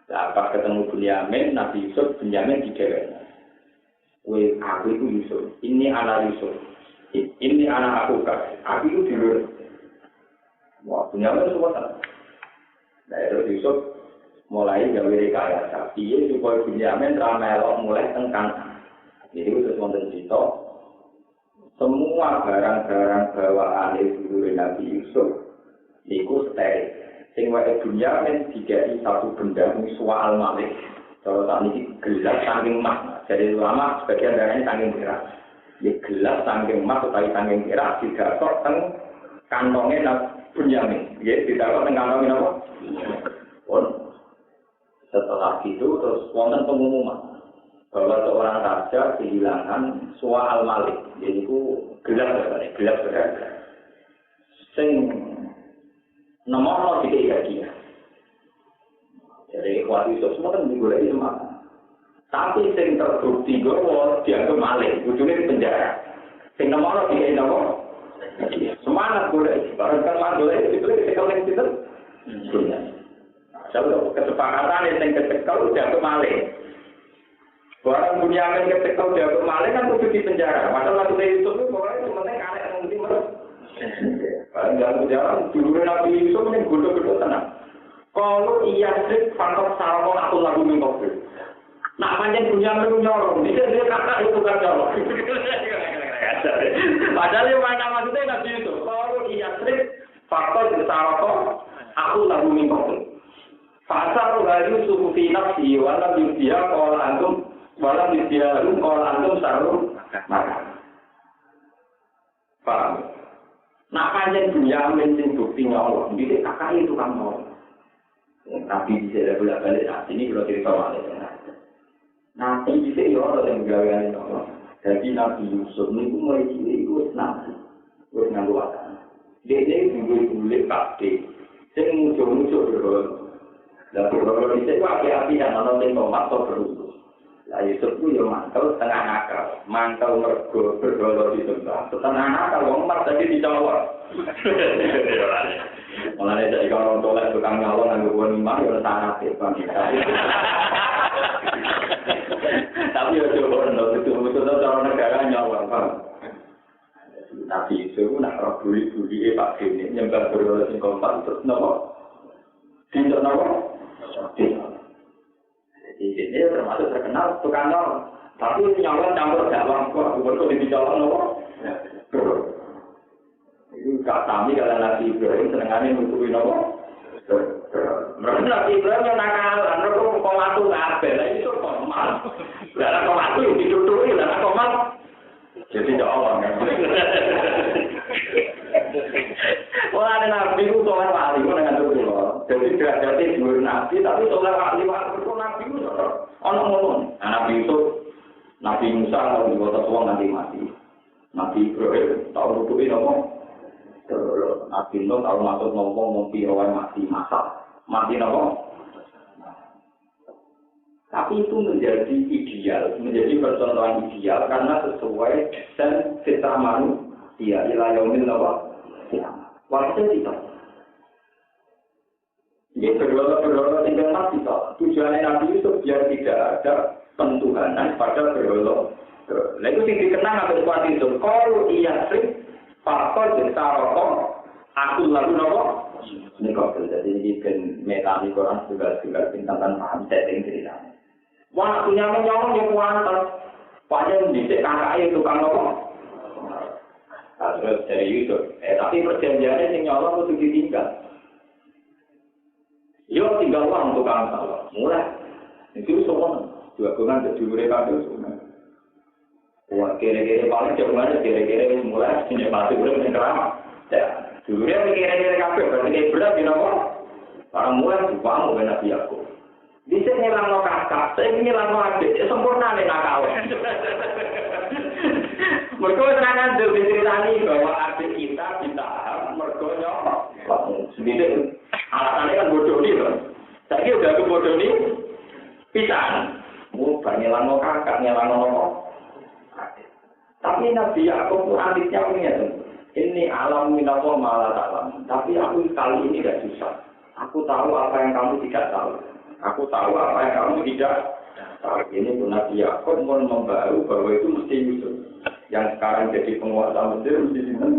Pas ketemu Bunyamin, Nabi Yusuf, Bunyamin didewek. Aku itu Yusuf. Ini anak Yusuf. Ini anak aku kan. Aku itu di luar. Wah, Bunyamin itu semua. Nah, itu Yusuf mulai gawe rekayasa. Iya supaya Bunyamin ramelok mulai tengkang. Jadi itu wonten cerita. Semua barang-barang bawaan itu Nabi Yusuf itu steril. Sing wae Bunyamin dikai satu benda miswa al-malik. Kalau saat ini gelas saking emas. Jadi ulama sebagian darahnya saking perak. Ya gelas saking emas atau saking perak tidak kok teng kantongnya Bunyamin. Ya tidak kok teng kantongnya apa? Pun setelah itu terus wonten pengumuman bahwa seorang raja kehilangan suwa al-malik. Jadi itu gelas berharga. Sing nomor tidak dia. Jadi waktu itu semua kan digoleki semua. Tapi sing terbukti bahwa dianggap maling, ujungnya di penjara. Sing nomor tidak nomor. Semangat boleh, barang kan boleh itu dicekal yang itu. Kalau kesepakatan yang kecekal dianggap maling. Barang Bunyamin kecekal dianggap maling kan kudu di penjara. Padahal waktu itu pokoknya sementing aneh yang penting terus. Barang dalam penjara dulu Nabi Yusuf yang bodoh-bodoh tenang. Kalau iya sih faktor salmon aku lagu minggu. Nak panjang Bunyamin nyolong, dia kakak itu kan nyolong. Padahal yang mana maksudnya Nabi Yusuf. Kalau iya sih faktor salmon aku lagu minggu. Fasal lalu suku finap si walam yudia kalau antum walam yudia lalu kalau antum sarum maka. Paham? Nak panjang Bunyamin sing bukti nyolong, dia kakak itu kan nyolong. Tapi bisa bolak-balik saat ini kalau cerita malah. Nanti bisa ya orang yang menggawean nyolong. Jadi Nabi Yusuf ini mulai cilik itu nabi, itu ngangguatan. Dia dulu kabeh, saya muncul berdoa. Dan berdoa itu api-api dan nonton tomat atau berus. Lah Yusuf itu ya mantel setengah nakal, mantel mergo berdoa di tempat. Setengah nakal, orang mat tadi dijawab. Mulanya dari orang tolak tukang nyalon yang gue nimah, ya sangat hebat. Tapi ya coba, betul-betul cara negara nyawang, Pak. Nabi itu nak buli-buli Pak Gini, nyembah berdoa di kompas, terus nopo? Tindak nopo? Jadi ini termasuk terkenal tukang nyalon. Tapi nyalon campur jawang, kok betul di jalan nopo? Itu kami kalau Nabi Ibrahim senengannya nutupi nopo. Mereka Nabi Ibrahim yang nakalan, mereka komatu kabel, itu komat. Dalam komatu yang ditutupi, dalam komat. Jadi jawab kan. Wah ada Nabi itu soal wali, itu dengan tutup. Jadi derajatnya dua Nabi, tapi soal wali itu Nabi itu orang-orang. Nabi itu, Nabi Musa kalau dibuat sesuatu nanti mati. Nabi Ibrahim tahu nutupi nopo. Nabi Nuh tahu masuk ngomong mimpi orang mati masak mati nopo. Tapi itu menjadi ideal, menjadi percontohan ideal karena sesuai desain fitrah manusia ila yaumil nopo. Waktu itu ini berdoa tinggal mati toh. Tujuannya Nabi itu biar tidak ada pentuhanan pada berdoa. Nah itu yang dikenang atau seperti itu. Kalau iya sih faktor besar aku lalu nopo. Ini kok jadi ini kan metani Quran juga bintang paham setting ceritanya. Wah punya menyolong yang kuantas. Padahal di kakak itu tukang nopo. Terus dari Yusuf. Tapi perjanjiannya sing nyolong kudu ditinggal. Yo tinggal uang untuk kamu salah. Mulai. Itu semua. Dua bulan jadi mereka itu semua. Wah, kira-kira paling jawabannya kira-kira mulai sini masih belum menerima. Ya, dulu dia kira-kira kafe berarti berat di nomor. Para mulai dibangun dengan Nabi Yakub. Di sini ngilang kakak, saya ngilang adik, sempurna nih nakal. Mereka serangan diceritani bahwa adik kita ditahan, mereka nyok. Sendiri, alasannya kan bodoh nih loh. Saya udah ke bodoh nih, pisan. Ngilang kakak, ngilang adik. Tapi Nabi Yakub adiknya punya tuh. Ini alam minallah malah alam. Tapi aku kali ini gak susah. Aku tahu apa yang kamu tidak tahu. Aku tahu apa yang kamu tidak tahu. Ini pun Nabi Yakub mau membaru bahwa itu mesti Yusuf. Yang sekarang jadi penguasa Mesir mesti Yusuf.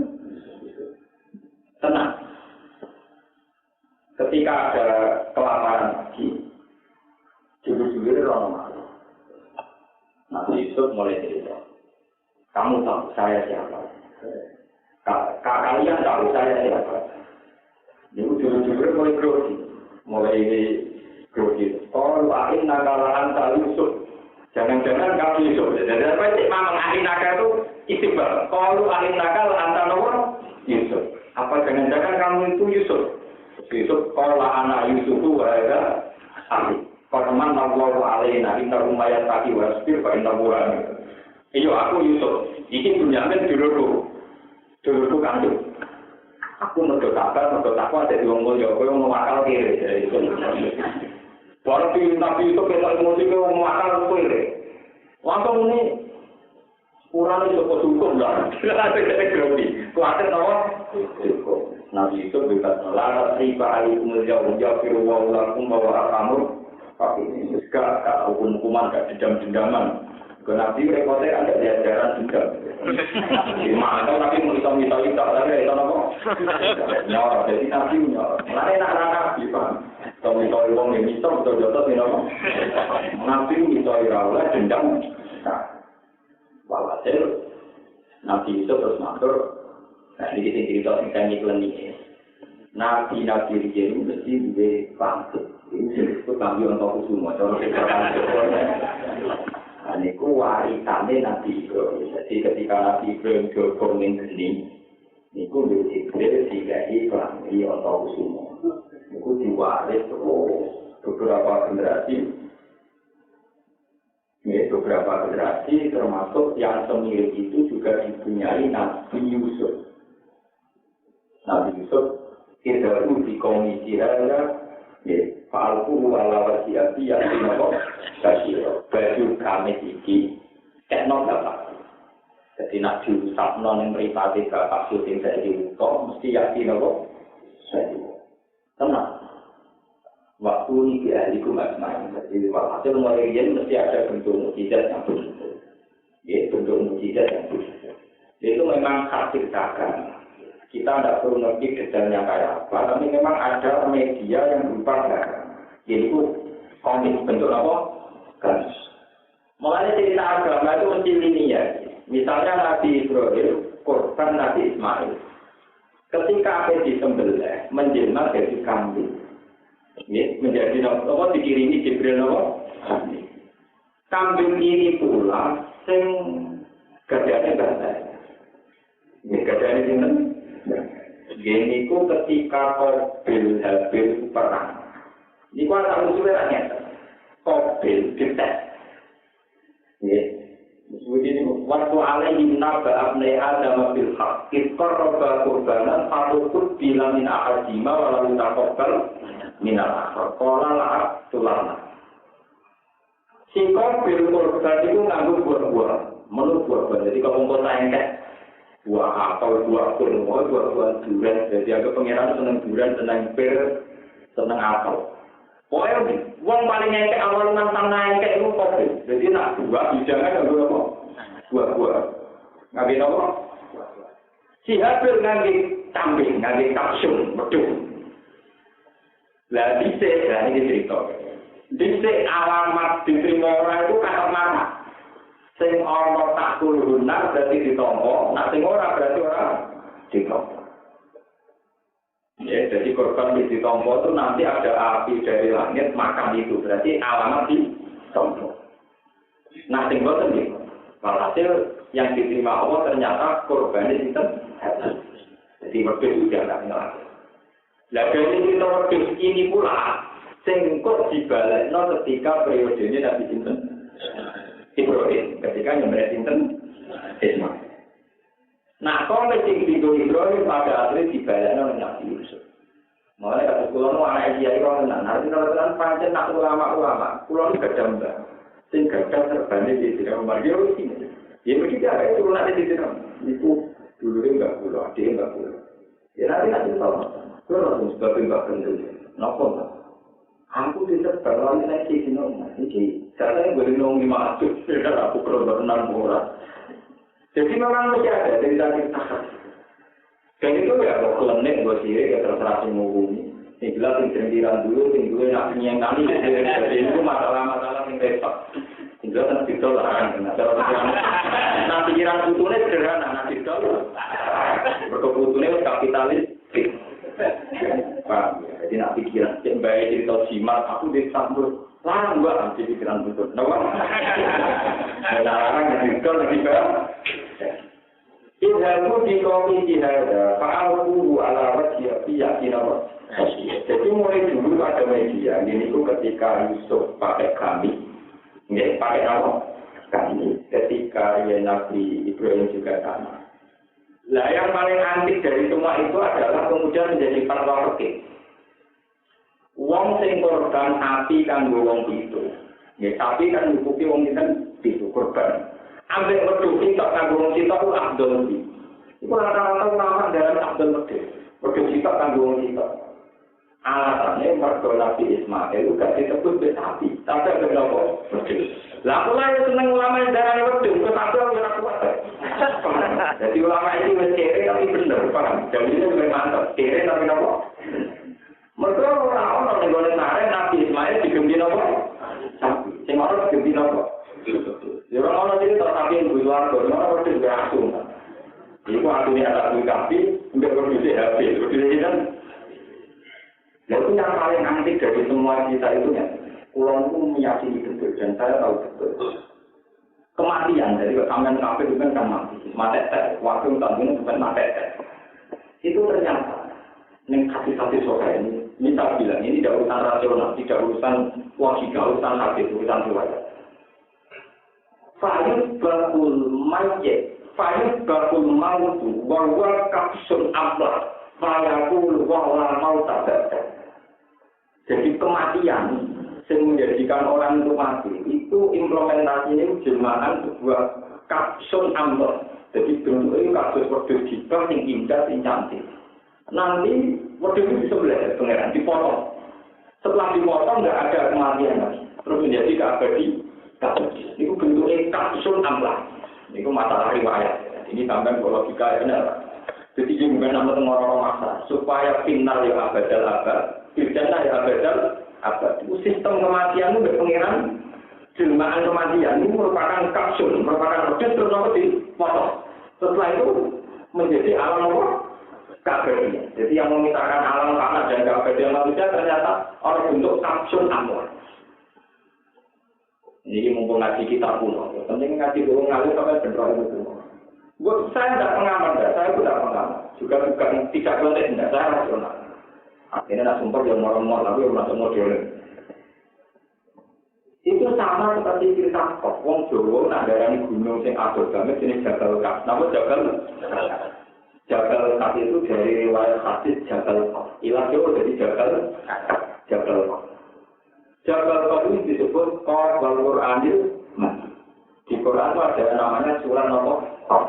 Tenang. Ketika ada kelaparan lagi, jujur-jujur orang malu. Nabi Yusuf mulai cerita. Kamu tahu saya siapa? Kalian tahu saya siapa? Ini jujur-jujur mulai grogi. Mulai grogi. Kalau akhir nakalan tak Yusuf. Jangan-jangan kamu Yusuf. Jadi apa sih memang akhir nakal itu istiqbal. Kalau akhir nakal antara nomor Yusuf. Apa jangan-jangan kamu itu Yusuf? Yusuf kalau anak Yusuf itu ada ahli. Kalau teman Allah alaina inna rumayat tadi wasbir fa inna bulan. Iyo aku Yusuf. Ini Bunyamin dulu kandung. Aku mergo sabar, mergo takwa dadi wong mulya, kowe wong akal kiri. Baru Nabi itu ketok emosi ke wong akal kiri. Langsung ini kurang itu hukum lah. Ada grogi. Kuatir nawa? Nabi itu bebas melarang riba alaikum jauh-jauh wa lakum bawa kamu. Tapi ini juga hukum-hukuman gak dendam-dendaman. Ke Nabi repotnya ada diajaran dendam. Gimana tapi misal-misal itu ada itu apa? Nyor, jadi Nabi nyor. Lain anak Nabi Pak. Kalau misal orang yang misal betul-betul ini apa? Nabi misal iralah dendam. Walhasil Nabi itu terus matur. Nah ini kita cerita tentang iklan ini. Nabi-nabi ini mesti juga pantut. Ini disebut kami untuk semua. Contoh Aniku warisane Nabi Ibrahim. Jadi ketika Nabi Ibrahim diobong ning geni, niku Jibril digahi klambi atau semua. Niku diwaris beberapa generasi. Ya, beberapa generasi termasuk yang semirip itu juga dipunyai Nabi Yusuf. Nabi Yusuf tidak di komisi raya. Falku ala wasiati yang dinokok kasiro baju kami iki tekno dapat. Jadi nak diusap non yang meripati ke kasus yang saya diutok mesti yakin apa? Saya tenang. Waktu ini di ahliku main. Jadi hasil mulai ini mesti ada bentuk mukjizat yang begitu. Ya, bentuk mukjizat yang begitu. Itu memang hak ciptakan. Kita tidak perlu ngerti detailnya kayak apa, tapi memang ada media yang berupa barang. Yaitu komik bentuk apa? Garis. Mulanya cerita agama itu mesti linear. Misalnya Nabi Ibrahim, korban Nabi Ismail. Ketika apa disembelih, menjelma jadi kambing. Menjadi apa? Dikirimi Jibril apa? Kambing ini pula, sing gadanya gadanya. Ini gadanya ini. Gini ku ketika Qabil Habil perang. Ini ku ada usulnya Qabil dites. Waktu alaihi naba abnai Adam bil haq iqarraba qurbanan fatukut bila min ahadima walau taqabbal min al-akhar qala la tulana. Si Qabil qurban itu nganggo buah-buah, menurut buah-buah. Jadi kalau engko engkek buah apel, buah kurma, buah durian. Jadi aku pengiran seneng durian, seneng pir, seneng apel. Pokoknya uang paling engkek awal nantang engkek itu kopi. Jadi nak buah bijangan nggak apa? Buah-buah. Ngapain apa? Si Habil ngangge kambing, ngangge kapsum, betul. Lah dhisik, lah ini cerita. Dhisik alamat diterima orang itu kata marah. Sing ana takul lunar berarti ditampa, nek sing ora berarti ora ditampa. Ya, jadi korban ditampa itu nanti ada api dari langit makan itu, berarti alamat ditampa. Nah, sing boten iki. Walhasil yang diterima Allah ternyata korbannya sinten? Jadi wedhus itu dianggap lagi. Lah dari kita wedhus ini pula sing kok dibalekno ketika periodenya Nabi sinten? Ibrahim, ketika nyembelih sinten? Ismail. Nah, kalau sing digo Ibrahim pada akhirnya dibalekno Nabi Yusuf. Mulai kata kula nu anak kiai kok tenan, arep tenan pancen nak ulama-ulama, kula nu gadah mbah. Sing gadah terbane di dalam Mario ini. Ya begitu ada itu nanti di dalam. Itu dulu enggak kula, dia enggak kula. Ya nanti tahu. Kula langsung sebab enggak kendel. Napa? Aku tidak terlalu naik sini, ini saya boleh nongki masuk, aku perlu berenang murah. Jadi memang mesti ada dari tadi tak. Dan itu ya kalau klenik buat sih ya terserah semua bumi. Ini jelas yang dulu nak yang kali jadi itu masalah yang repot. Jelas nanti itu lah, nanti pikiran putune sederhana, nanti itu berkebutune kapitalis. Paham ya? Jadi nak pikiran baik cerita simak, aku disambut larang gua nanti pikiran betul. Kenapa? Larang yang betul lagi bang. Ilmu di kopi tidak ada. Fa'alku ala wajib yakin apa? Jadi mulai dulu ada media. Ini itu ketika Yusuf pakai kami, nggak pakai apa? Kami. Ketika ya Nabi Ibrahim juga sama. Lah yang paling antik dari semua itu adalah kemudian menjadi fatwa fikih. Wong sing korban api kan wong itu. Ya tapi kan nyukupi wong itu korban. Ambek wedhus sitok kanggo wong sitok ku Abdul. Iku rata-rata ulama dalam Abdul Qadir. Wedhus sitok kanggo wong sitok. Alasannya mergo Nabi Ismail gak disebut sapi, tapi kenapa? Wedhus. Lah kula yo seneng ulama yang darane wedhus, kok tapi ora kuat. Jadi ulama ini wis kere tapi bener, paham? Jadi itu lebih mantap, kere tapi napa? Mergo ora ono ning gone nare Nabi Ismail digembi napa? Sapi. Sing ora digembi napa? Ya ora ono iki tok tapi ing luar kok ora wedhus langsung. Iku artinya ada duit kapi, mbek wedhus HP, wedhus kan. Lalu yang paling antik dari semua kita itu ya, pulau itu meyakini betul dan saya tahu betul. Kematian dari kesamaan kafir itu kan mati, waktu tanggung bukan mati. Itu ternyata yang hati-hati sore ini tak bilang ini tidak urusan rasional, tidak urusan logika, urusan hati, urusan riwayat. Fayus bakul mayat, fayus bakul mautu, warwar kapsun ablah, fayakul wala mau tak. Jadi kematian yang menjadikan orang itu mati itu implementasinya jelmaan sebuah kapsul amber. Jadi bentuknya kasus wedhus jibang yang indah, yang cantik. Nanti wedhus itu disembelih pengeran, dipotong. Setelah dipotong nggak ada kematian lagi. Terus menjadi keabadi. Itu bentuknya kapsul amber. Itu masalah riwayat. Ini tambah logika benar. Jadi ini bukan nama orang masa supaya final ya abadal abad. Bidana ya abad. Itu sistem kematian itu pengiran jelmaan kematian ini merupakan kapsul, merupakan proses terus dipotong. Setelah itu menjadi alam apa? Keabadian. Jadi yang memisahkan alam tanah dan keabadian manusia ternyata orang bentuk kapsul amor. Ini mumpung ngaji kitab kuno. Penting ngaji dulu ngalir sampai benar itu. Saya tidak pengamat, saya tidak pengamat. Juga bukan tidak boleh, tidak saya rasional. Akhirnya nak sumpah yang morong-morong, tapi yang masuk modern. Itu sama seperti cerita kok. Wong Jawa nak darani gunung sing abot banget jenis Jabal Kaf. Napa Jabal? Jabal Kaf itu dari riwayat hadis Jabal Kaf. Ilah Jawa dari Jabal Kaf. Jabal Kaf ini disebut Qaf wal Qur'anil Majid. Di Quran itu ada namanya surah napa? Qaf.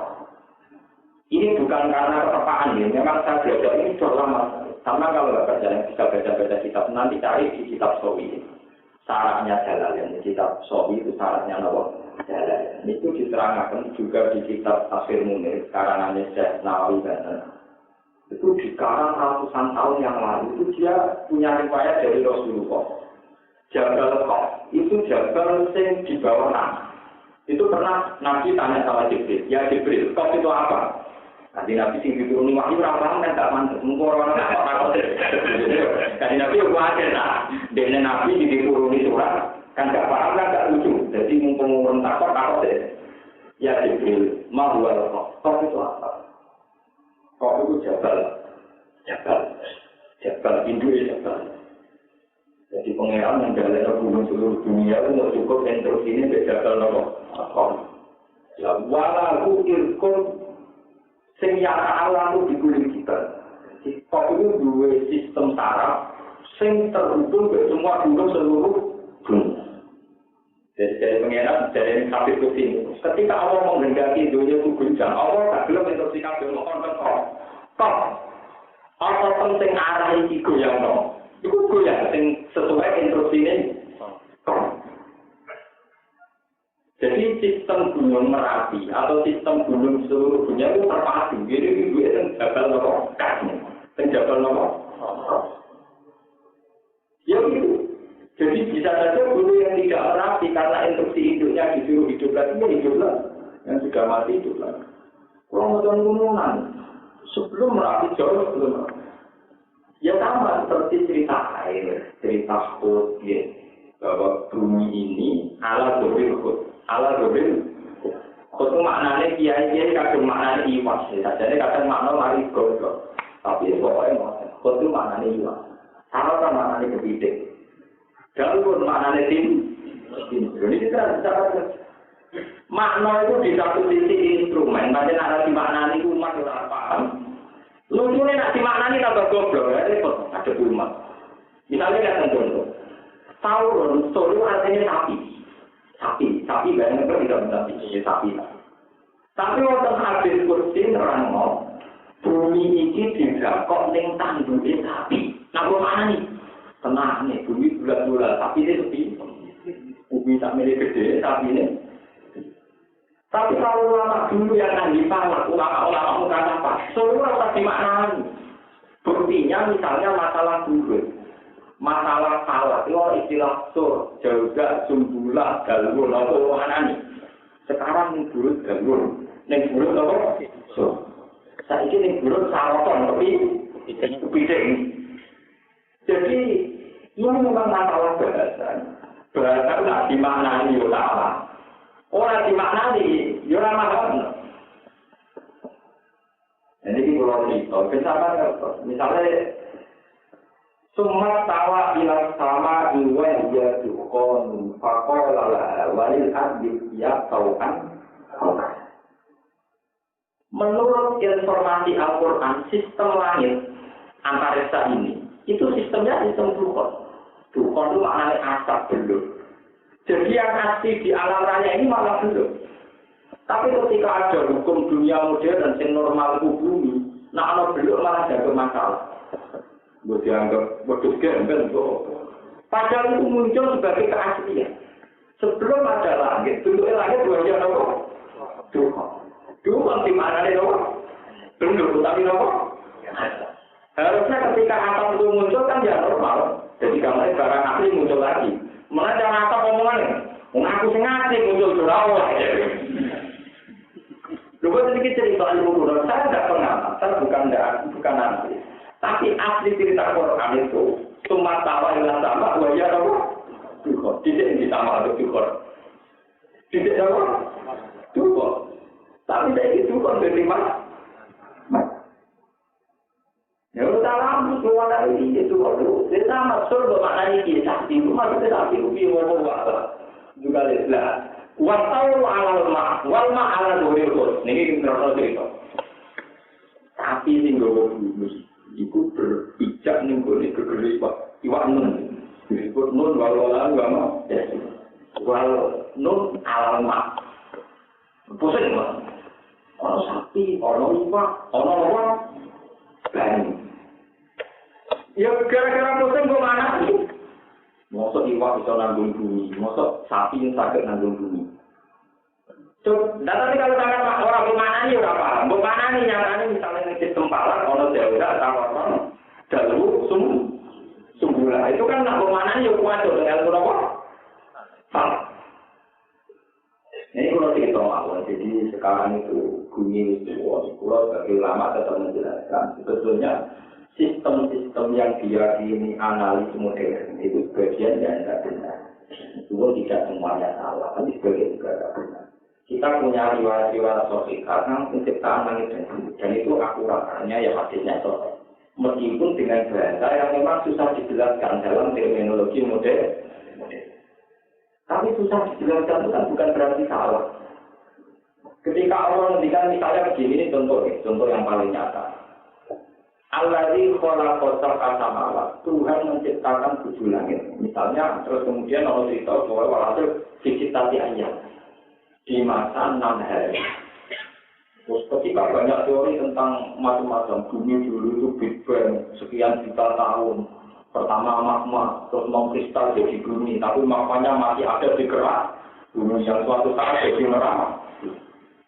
Ini bukan karena ketepaan ya. Memang saya belajar ini sudah lama. Sama kalau nggak percaya bisa baca kitab nanti cari di kitab Sawi. Syaratnya Jalalain. Kitab Sawi itu syaratnya apa? Jalalain. Itu diterangkan juga di kitab Tafsir Munir karangannya Syekh Nawawi Banten. Itu dikarang ratusan tahun yang lalu itu dia punya riwayat dari Rasulullah. Jabal Qaf itu jabal yang di bawah tanah. Itu pernah Nabi tanya sama Jibril, ya Jibril, kok itu apa? Nanti Nabi sing dituruni wahyu ora paham kan gak mantes. Mengko ora kok. Kanjeng Nabi yo kuwatir nah. Dene Nabi dituruni surat kan gak paham kan gak lucu. Jadi mumpung urun takok deh. Ya Jibril, ma huwa kok itu apa? Kok itu jabal induk jabal. Jadi pengeran yang jalan hubungan seluruh dunia itu nggak cukup instruksi ini beda nopo. Ya walau irkun senyata alam itu diguling kita. Kok itu dua sistem saraf sing terhubung ke semua gunung seluruh dunia. Jadi dari pengeran dari kafir kucing. Ketika Allah menghendaki dunia itu guncang, Allah tak belum instruksi kafir kok. Allah penting arah ini goyang no. Itu goyang sing sesuai instruksi ini. Jadi sistem gunung Merapi atau sistem gunung seluruh dunia itu terpadu. Jadi itu yang jabal nomor kasih, yang jabal nomor. Ya gitu. Jadi bisa saja gunung yang tidak Merapi karena instruksi hidupnya disuruh hidup lagi, ya hidup lagi. Yang sudah mati hidup lagi. Kalau mau gunungan sebelum Merapi jauh sebelum Merapi. Ya sama seperti cerita air, cerita hut, ya. Bahwa bumi ini ala dobil hut. Hut itu maknanya kiai-kiai kadang maknanya iwas. Jadi kadang makna mari godok. Tapi pokoknya hut itu maknanya iwas. Sama kan maknanya kepiting. Jalur maknanya tim. Ini kita bicara. Makna itu di satu sisi instrumen. Macam narasi maknanya itu umat orang paham. Lucunya nak dimaknani tambah goblok, ya repot, ada umat. Misalnya lihat contoh, Sauron, artinya sapi banyak kan tidak menjadi sapi. Tapi waktu habis kursi nerangno, bumi ini tidak kok ning tanduke sapi. Nah, mana nih? Tenang nih, bumi bulat-bulat, tapi ini sepi. Bumi tak milik gede, sapi ini. Tapi kalau ulama dulu yang ahli falak, ulama bukan apa, semua harus dimaknai. Buktinya misalnya masalah buruk, masalah falak, itu istilah sur, jauh sumbulah, galur, atau mana nih. Sekarang ini buruk galur, ini buruk apa? Sur. Saat ini buruk saroton, tapi kepiting. Jadi ini memang masalah bahasa. Bahasa tidak dimaknai ulama. Orang dimaknani, ya orang mahal. Jadi kalau cerita, kenapa misalnya semua tawa ilang sama iwan dia tukon fakolah walil adib ya taukan. Menurut informasi Al-Quran, sistem langit antariksa ini itu sistemnya sistem tukon. Tukon itu maknanya asap belum. Jadi yang asli di alam raya ini malah belum. Tapi ketika ada hukum dunia modern yang normal bumi, nah kalau belum malah ada masalah. Gue dianggap bodoh gembel tuh. Padahal itu muncul sebagai keaslian. Sebelum ada langit, bentuknya langit wajah apa? Dua di mana nih apa? Belum, tapi apa? Harusnya ketika atap itu muncul kan ya normal. Jadi kalau barang asli muncul lagi. Malah jangan apa omongan aku sengaja muncul surau aja. Lupa sedikit cerita ilmu Quran, saya tidak pengamatan, bukan asli. Tapi asli cerita Quran itu cuma tawa ilah sama, wajah apa? Dukor, tidak ditambah atau dukor. Tidak apa? Dukor. Tapi saya itu kan dari mana? Ya udah lama keluar dari itu waktu kita masuk bermakna ini sakti itu masih sakti itu ngomong apa juga lihat wasau alal ma wal ma ala doril ini terus cerita tapi singgo bulu itu berpijak nih gue kegeri pak iwak nun disebut nun walau agama wal nun alal ma pusing mah orang sapi orang iwak orang orang lain. Ya gara-gara pusing gue mana sih? Mosok iwak bisa nanggung bumi, mosok sapi yang sakit nanggung bumi. Cuk, tapi kalau sangat orang bagaimana nih udah paham. Bagaimana nih nyatanya misalnya di sistem palak, kalau jauh dah tawaran, jalur sumbulah itu kan nak bagaimana nih kuat tuh dengan berapa? Palak. Ini kalau cerita mawon, jadi sekarang itu bumi itu, kalau sebagai ulama tetap menjelaskan sebetulnya sistem-sistem yang diyakini analis modern itu sebagian yang tidak benar. Itu tidak semuanya salah, tapi sebagian juga tidak benar. Kita punya riwayat-riwayat sahih karena penciptaan langit dan bumi, dan itu akuratnya ya hadisnya sahih. Meskipun dengan bahasa yang memang susah dijelaskan dalam terminologi modern. Tapi susah dijelaskan itu kan bukan berarti salah. Ketika Allah menghentikan misalnya begini, ini contoh yang paling nyata. Alladzi khalaqa sab'a samawat. Tuhan menciptakan 7 langit. Misalnya, terus kemudian Allah cerita bahwa walhasil diciptati ayat di masa 6 hari. Terus ketika banyak teori tentang macam-macam, bumi dulu itu Big Bang, sekian juta tahun. Pertama magma, terus kristal jadi bumi, tapi magmanya masih ada di kerak. Bumi yang suatu saat jadi neraka.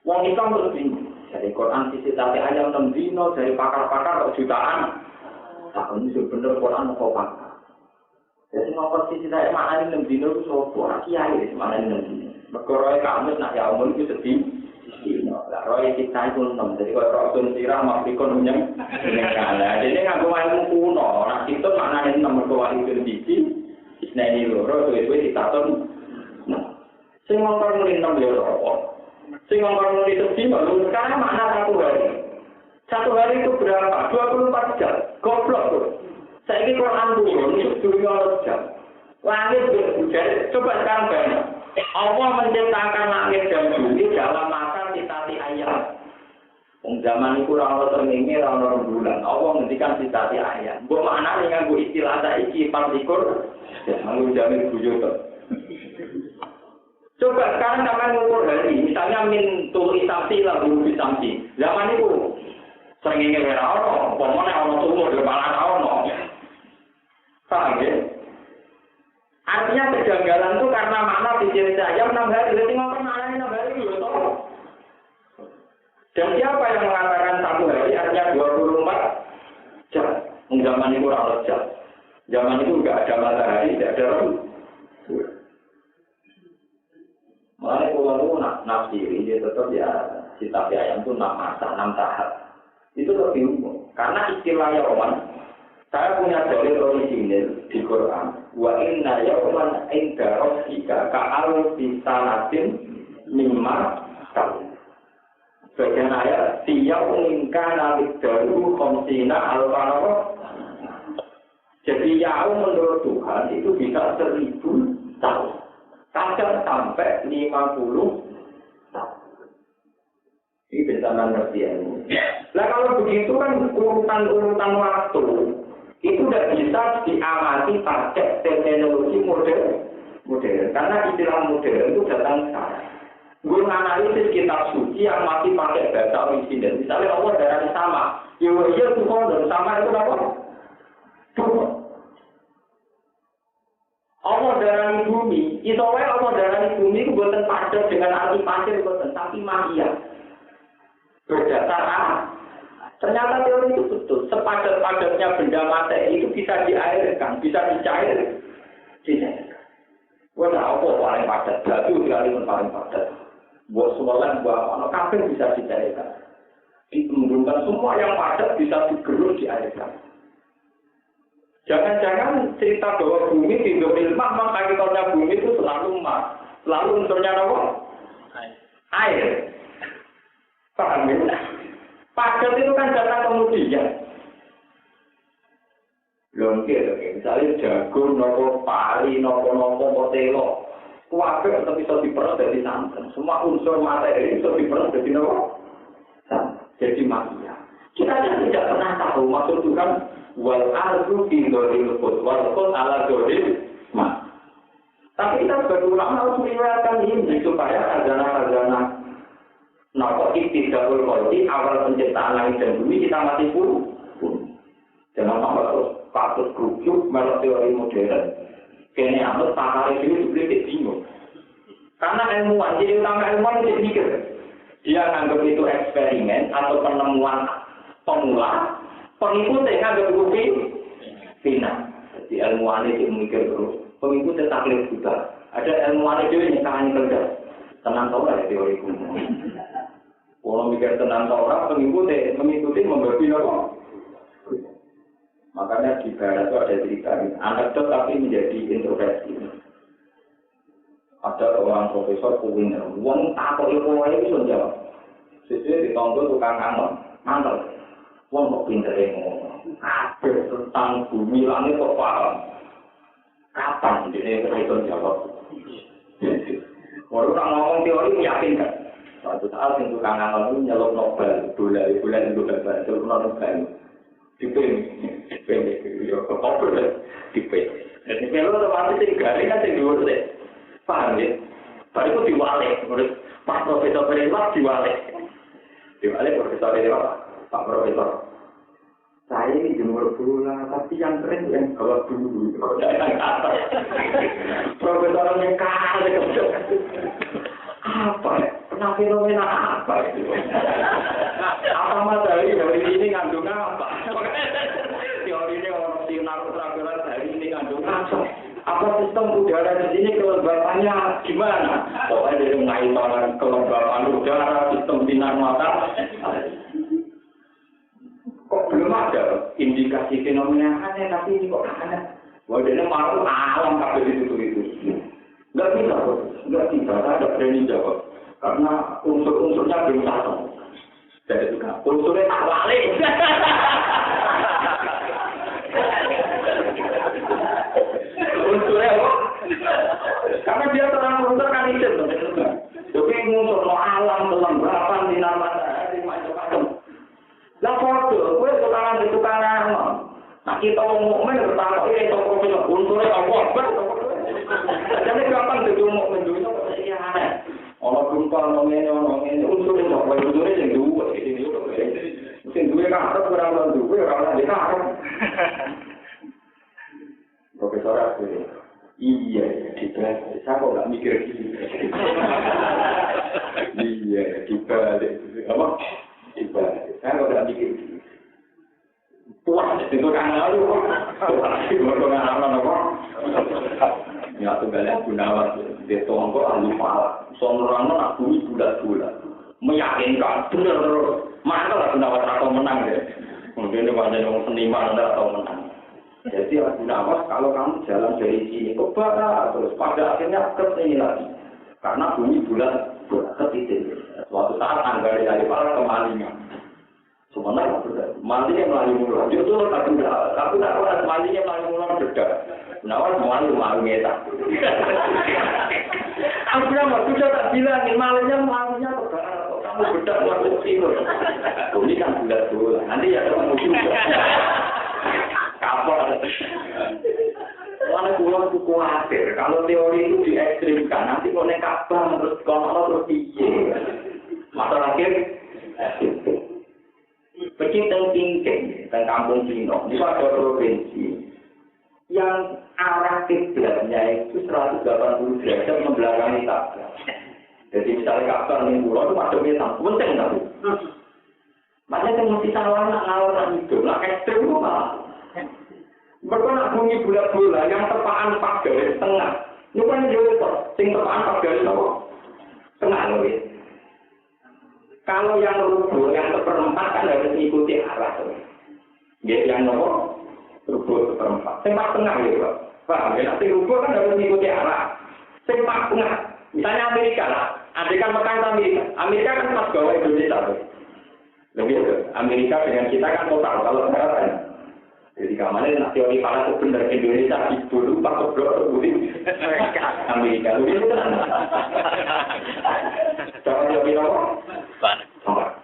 Wong Islam terus bingung. Dari Quran sisi tadi ayam 6 dino, dari pakar-pakar jutaan. Tak ini sebenarnya Quran apa pakar. Jadi ngapa sisi saya maknanya 6 dino itu sopo, kiai maknanya 6 dino. Berkoroi kamus nak ya umum itu sedih. Lah roy kita itu 6, jadi kalau Rasul sirah makrikon menyang. Jadi ngaku ilmu kuno, nah itu maknanya 6 berkawal itu biji. Nah ini loro, suwe-suwe ditaton. Sing ngomong mulai 6 ya apa? Sing ngomong mulai sedih, lalu sekarang makna 1 hari. 1 hari itu berapa? 24 jam. Goblok tuh. Saya ini Quran turun, itu dunia jam. Langit berhujan, coba sekarang banyak. Allah menciptakan langit dan bumi dalam masa sitati ayat. Zaman itu orang termingi, orang bulan. Allah menghentikan sitati ayat. Buat mana dengan bu istilah saiki partikur? Lalu jamin bujur. Coba sekarang sampai ngukur hari, misalnya min tuli samsi lalu bisamsi. Zaman itu sering ingin orang, pokoknya orang tumbuh di kepala tahun. Paham ya? Artinya kejanggalan itu karena makna pikir saya 6 hari. Jadi ngomong maknanya 6 hari itu tahu. Dan siapa yang mengatakan 1 hari artinya 24 jam? Zaman itu orang jam. Zaman itu enggak ada matahari, tidak ada rembulan. Makanya kalau nafsiri dia tetap ya sifat ayam itu 6 masa, 6 tahap. Itu lebih umum. Karena istilah Yaman, saya punya dalil orisinil di Quran. Wa inna yawman inda rabbika ka'al bisanatin mimma tahun. Bagian ayat siyawmin kana liddaru khamsina alfanawa. Jadi yaum menurut Tuhan itu bisa 1000 tahun. Kadang sampai 50 tahun. Ini bisa mengerti ini. Nah kalau begitu kan urutan waktu itu tidak bisa diamati pakai teknologi modern. Karena istilah modern itu datang sekarang. Gue menganalisis kitab suci yang masih pakai bahasa orisinil. Misalnya Allah darahnya sama. Ya Tuhan dan sama itu apa? Tuhan. Allah darahnya bumi. Isowai Allah darahnya bumi itu buatan padat dengan arti pasir buatan. Tapi magia. Berdasar ternyata teori itu betul. Sepadat-padatnya benda materi itu bisa diairkan, bisa dicairkan. Wah, apa paling padat? Batu sekali pun paling padat. Buat semuanya, buat apa? Kafe bisa dicairkan. Dikembangkan semua yang padat bisa digerus diairkan. Jangan-jangan cerita bahwa bumi tidur ilmah, maka hakikatnya bumi itu selalu emas. Selalu unsurnya apa? Air. Paham ya? Padat itu kan datang kemudian. Longkir, misalnya jagung, nopo pari, nopo potelo. Kuatir tetap bisa diperas dari santan. Semua unsur materi bisa diperas dari nopo. Jadi magia. Kita tidak pernah tahu maksud Tuhan. Wal ardu fi dzoril qut wal qut ala dzoril ma. Tapi kita sebagai ulama harus meriwayatkan ini supaya khazanah-khazanah iktidalul khalqi awal penciptaan langit dan bumi kita masih pun. Jangan sampai terus patut kerucut menurut teori modern. Kene anut pakar ini juga bingung. Karena ilmuwan, jadi utama ilmuwan itu mikir. Dia anggap itu eksperimen atau penemuan pemula. Pengikutnya nganggap itu final. Jadi ilmuwan itu mikir terus. Pengikutnya taklid juga. Ada ilmuwan itu yang tangan kerja. Tenang tau lah teori kuno. Kalau mikir tenang tau orang mengikuti membagi apa? Makanya di barat itu ada cerita anekdot tapi menjadi introversi. Ada orang profesor kuliner, uang takut itu bisa jawab. Sesuai ditonton tukang mantel. Uang kok pinter ngomong. Kabeh tentang bumi langit kok paham. Kapan dia bisa jawab? Kalau orang ngomong teori meyakinkan. Suatu saat yang tukang angon itu nyelok Nobel, bulan itu Nobel, itu Nobel. Dipilih, ya kepopul dipilih. Jadi kalau otomatis yang garing kan yang diurus deh. Paham ya? Baru itu diwalik. Pak Profesor Berewa diwalik. Diwalik Profesor Berewa, Pak Profesor. Saya ini jemur bola, tapi yang keren yang bawa dulu. Jangan kata. Profesor yang kalah kebetulan. Apa? Pernah fenomena apa itu? Apa materi dari ini ngandung apa? Teori ini orang sinar ultraviolet dari ini ngandung apa? Apa sistem udara di sini kelembapannya gimana? Pokoknya dari mengaitan kelembapan udara, sistem sinar mata. Kok belum ada indikasi fenomena aneh, tapi ini kok aneh. Wah, ini malu alam kabel itu. Enggak bisa, ada berani jawab. Karena unsur-unsurnya belum satu. Jadi itu kan, unsurnya tak balik. Unsurnya apa? Karena dia terang unsur kan itu. Jadi unsur alam, kelembapan, sinar matahari, macam-macam. Lah foto, gue tukaran. Nah kita mukmin bertaruh itu profesor unsurnya apa? Jadi gampang jadi mukmin dulu itu aneh. Ono kumpul ngene unsurnya apa? Unsurnya yang dua ini itu. Mungkin dua kan ada kurang dua orang dia kan. Profesor aku iya, saya kok nggak mikir gitu. Iya, dibalik apa? Saya kok nggak mikir gitu. Tuan, itu kan lalu. Itu kan apa? Ya, tunggalnya Gunawan. Dia tonggo ahli palak. Sonorano nak bumi bulat-bulat. Meyakinkan, bener. Maka lah Gunawan atau menang deh. Kemudian dia banyak orang seniman atau menang. Jadi Gunawan, kalau kamu jalan dari sini ke barat, terus pada akhirnya ke sini lagi. Karena bumi bulat ke titik. Suatu saat anggaran dari palak kemalingan. Sebenarnya malinya melalui mulut. Justru tapi tidak pernah malinya melalui mulut beda. Nawar malu ngeta. Aku bilang sudah tak bilang malinya melalui kamu beda masuk timur. Ini kan bulat bola. Nanti ya kamu juga. Kapal. Karena pulau itu khawatir. Kalau teori itu diekstrimkan, nanti kalau naik kapal terus kalau terus iya. Masalah akhir. Begitu tinggi, dan kampung Cino, di pada provinsi yang arah kiblatnya itu 180 derajat membelakangi Ka'bah. Jadi misalnya Ka'bah di pulau itu masuk Vietnam, penting tapi. Makanya yang mesti salah nak itu, nak ekstrim itu malah. Mereka nak bunyi bulat-bulat yang tepaan 4 garis tengah. Ini kan jauh, sing tepaan 4 garis tengah loh. Kalau yang rubuh, yang seperempat kan harus mengikuti arah. Jadi yang nomor rubuh seperempat. Sempat tengah gitu, Pak. Paham ya? Nanti rubuh kan harus mengikuti arah. Sempat tengah. Misalnya Amerika lah. Adikan Mekah Amerika. Amerika kan pas bawah Indonesia. Lebih Amerika dengan kita kan total. Kalau sekarang kan. Jadi kamarnya nak teori para itu benar Indonesia di dulu Pak Keblok terbukti Amerika lebih benar. Cara teori apa?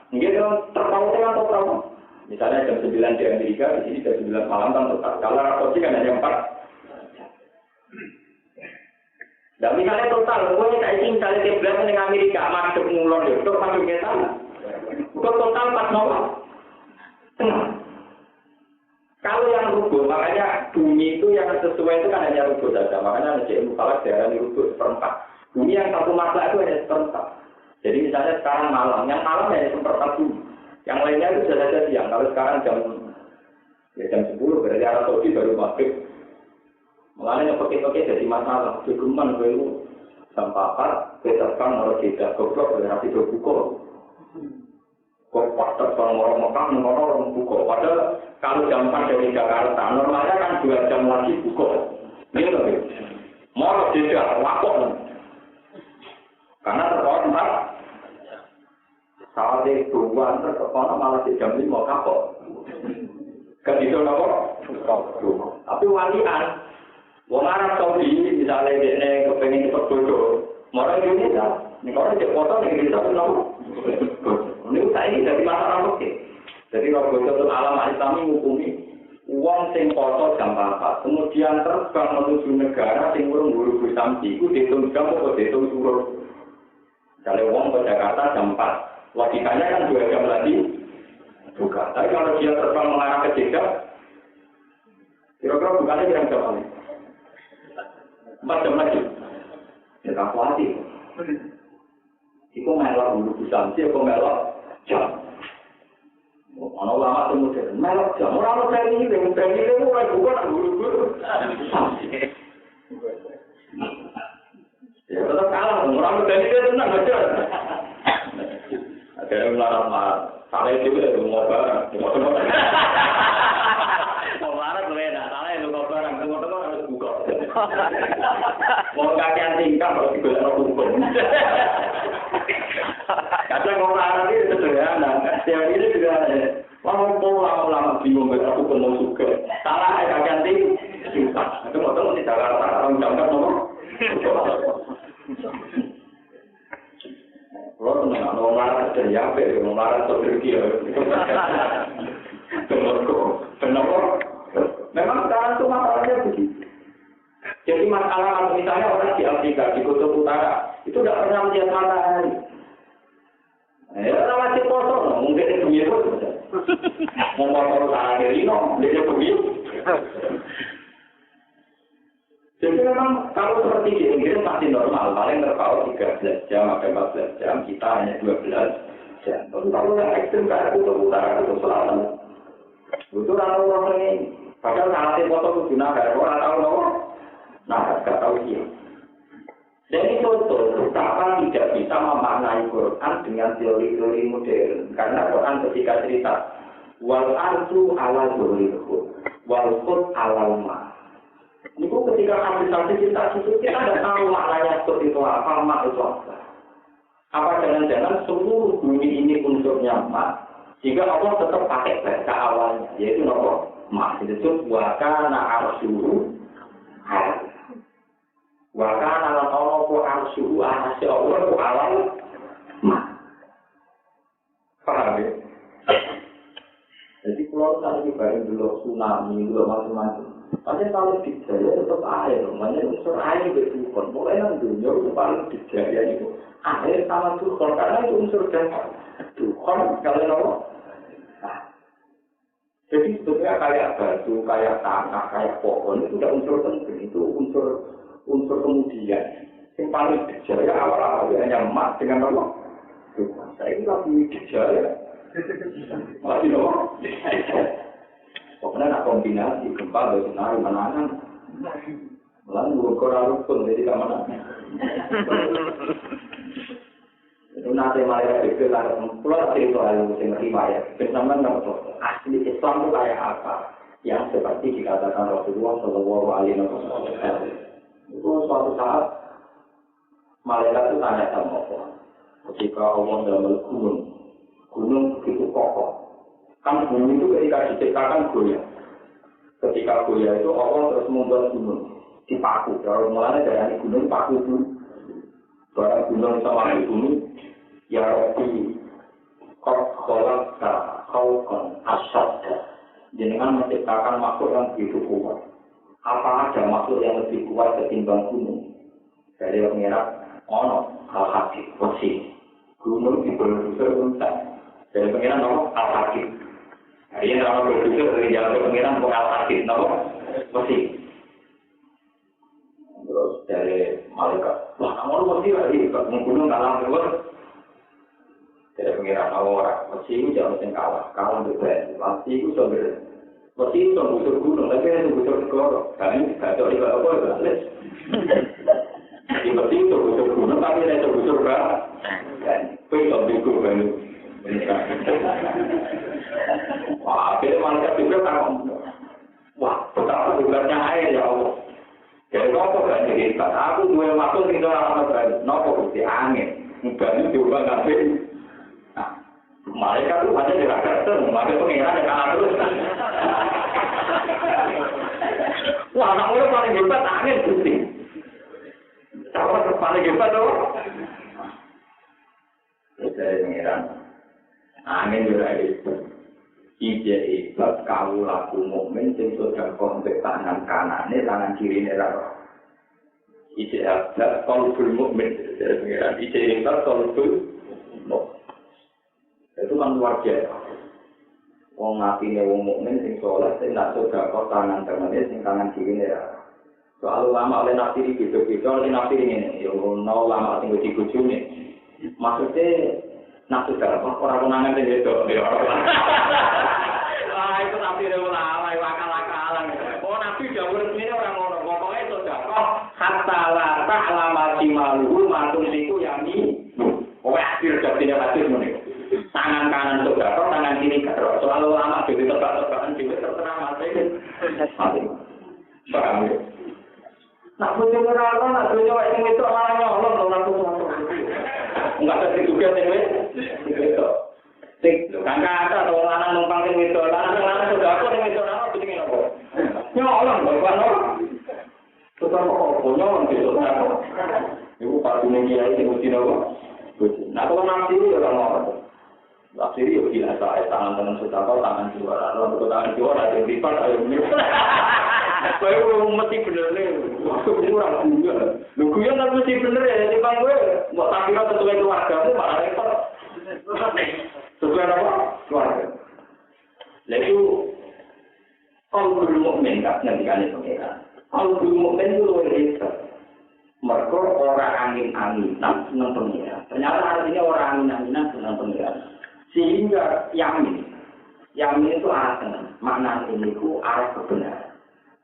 Mungkin terpaut dengan total. Misalnya jam 9 di Amerika, di sini jam 9 malam kan total. Kalau rotasi kan hanya 4. Dan misalnya total, pokoknya saya ingin misalnya kiblat dengan Amerika masuk ngulon itu masuk ke sana. Total 4 nomor. Kalau yang rubuh, makanya bumi itu yang sesuai itu kan hanya rubuh saja. Makanya Masjid Mufalak daerah rubuh seperempat. Bumi yang satu masa itu hanya seperempat. Jadi misalnya sekarang malam, yang malam hanya seperempat bumi. Yang lainnya itu sudah saja siang. Kalau sekarang jam 10, berarti arah Saudi baru maghrib. Makanya pakai jadi masalah. Kegeman itu jam 4, terbang mau tidak goblok berarti berbuka. Kok pada orang orang buka. Padahal kalau jam 4 dari Jakarta, normalnya kan 2 jam lagi buka. Ini loh. Mau tidak waktu. Karena terhormat. Saat itu terkepala malah di jam 5 kapok. Kan itu apa? Tapi walian. Wong Arab Saudi misalnya dia kepengen cepat bodoh. Mau Indonesia. Ini kalau dia foto Indonesia kenapa? Ini saya dari masalah oke. Jadi kalau betul alam Islam menghukumi uang sing foto jam 4, kemudian terbang menuju negara sing urung guru samsi, itu dihitung jam atau dihitung suruh. Kalau uang ke Jakarta jam 4, logikanya kan 2 jam lagi juga. Tapi kalau dia terbang mengarah ke Jeddah, kira-kira bukannya jam berapa? 4 jam lagi. Ya kalkulasi. Iku melok guru samsi, aku melok jam. Ana ulama kemudian melok jam ora ono ini ora bukan guru-guru. Ya tetap kalah, orang berani dia tenang aja. Ada ulama salah juga mau barang, mau barang beda, salah lu mau barang, tengok-tengok harus buka. Mau kakean tingkah harus digosok hukum. Kadang orang ini sederhana, teori ini juga lama-lama bingung aku mau suka. Salah kakean tingkah, tengok-tengok di Jakarta orang jangkar nomor. Kalau tenang, orang marah dari apa? Orang marah terpergi. Kenapa? Memang sekarang itu masalahnya begitu. Jadi masalah misalnya orang di Afrika, di Kutub Utara, itu tidak pernah melihat matahari. Ya, masih kosong, mungkin itu begitu. Mau kotor tanah dari dia begitu. Jadi memang kalau seperti di Inggris masih normal, paling terpaut 13 jam sampai 14 jam, kita hanya 12 jam. Tapi kalau yang ekstrim kayak Kutub Utara, Kutub Selatan, itu orang ini. Padahal nanti foto itu gunakan, orang tahu loh. Nah, nggak tahu dia. Jadi contoh, betapa tidak bisa memaknai Quran dengan teori-teori modern. Karena Quran ketika cerita, wal ardu ala dzulilhud, wal qud ala ma. Itu ketika habis kita tidak tahu maknanya seperti itu apa, mak itu apa. Apa jangan-jangan seluruh bumi ini unsurnya mak, sehingga Allah tetap pakai bahasa awalnya, yaitu apa? Mak. Itu disebut wakana arsyuhu hal. Wakana Allah ku arsyuhu anasya Allah ku awal mak. Paham ya? Jadi kalau tadi bareng dulu tsunami, dulu macam-macam. Tapi kalau dijaya tetap air, makanya unsur air bertukar. Mulai yang dunia itu paling dijaya itu air sama tukar, karena itu unsur dasar. Tukar kalau apa? Nah, jadi sebetulnya kayak batu, kayak tanah, kayak pohon itu sudah unsur penting, itu unsur kemudian. Yang paling dijaya awal-awal hanya emas dengan apa? Tukar. Saya itu lagi dijaya. Masih apa? Pokoknya nak kombinasi gempa dari tsunami menangan, lalu koral pun jadi kemenangan. Itu nanti mereka pikir kalau pulau itu hal yang riwayat, bersama dengan asli Islam itu kayak apa? Yang seperti dikatakan Rasulullah Shallallahu Alaihi Wasallam. Itu suatu saat malaikat itu tanya sama Allah, ketika Allah dalam gunung begitu kokoh. Kan bumi itu ketika diciptakan goyah. Ketika goyah itu Allah terus membuat gunung dipaku. Kalau mulanya dari gunung paku dulu. Barang gunung sama bumi, ya Rabbi, kau kholakta, khaufan, asyadda. Jenengan menciptakan makhluk yang begitu kuat. Apa ada makhluk yang lebih kuat ketimbang gunung? Dari pengira, ono al-hakim, wasi. Gunung diberbusur unta. Dari pengira, ono al-hakim. Ini orang berpikir dari jalan pengiran pengal sakit, kenapa? Mesti. Terus dari malaikat, wah kamu mesti lagi, menggunung kalah keluar. Dari pengiran orang, mesti itu jangan mesti kalah berani. Mesti itu sebenarnya, mesti itu busur gunung, tapi itu busur keluar. Kami tidak tahu apa-apa, tidak les. Mesti itu busur sifat. Aku duwe waktu sing ora ono berani. Napa Gusti angin. Ngene diubah kabeh. Nah, malaikat itu hanya diragatkan, maka pengiran yang kalah terus. Wah, anak muda paling hebat angin Gusti. Siapa paling hebat tuh? Saya pengiran. Angin juga hebat. Ije hebat kau laku mukmin sing sudah kontak tangan kanane, tangan kirine ra. Ije hebat qalbul mukmin. Saya pengiran. Ije hebat qalbul mukmin. Itu kan luar biasa. Wong atine wong mukmin sing saleh sing nak sedekah tangan kanane sing tangan kirine ra. Soal ulama oleh nafsiri beda-beda oleh nafsiri ngene. Ya ono ulama sing wedi bojone. Maksudnya nafsu darah orang konangan sing wedok ya. Ah itu nafsiri ulama akal-akalan. Oh nabi dawuh resmine orang ngono. Pokoke sedekah hatta la ta'lama shimaluhu ma tunfiqu yami. Oh akhir jadinya hadis ngene. Tangan kanan sedekah, tangan kiri karo. Soal ulama dhewe tebak-tebakan dhewe terserah mate. Paham ya? Nak bojo ora ana, nak bojo wae sing wedok ora nyolong lho nang tuwa. Enggak ada juga sing wedok. Sing kan kata to lanang numpang sing wedok, lanang sudah aku sing wedok ora penting apa. Nyolong lho kan. Tetep kok nyolong gitu kan. Iku patune kiai sing mesti nopo. Nah kalau nanti ora ngono. Nafsiri yo biasa, tangan sudah tangan juara, lalu tangan juara ada lipat ayo mirip. Kowe mesti bener nih, kurang juga. Lu kuyon kan mesti bener ya, di bang gue, mau tak kira sesuai keluargamu malah repot. Sesuai apa? Keluarga. Lalu kalau belum mukmin tak nanti kali pengiran. Kalau belum mukmin itu luar biasa. Mereka orang angin-anginan senang pengiran. Ternyata artinya orang angin-anginan senang pengiran. Sehingga yamin itu arah tenang. Makna ini itu arah kebenaran.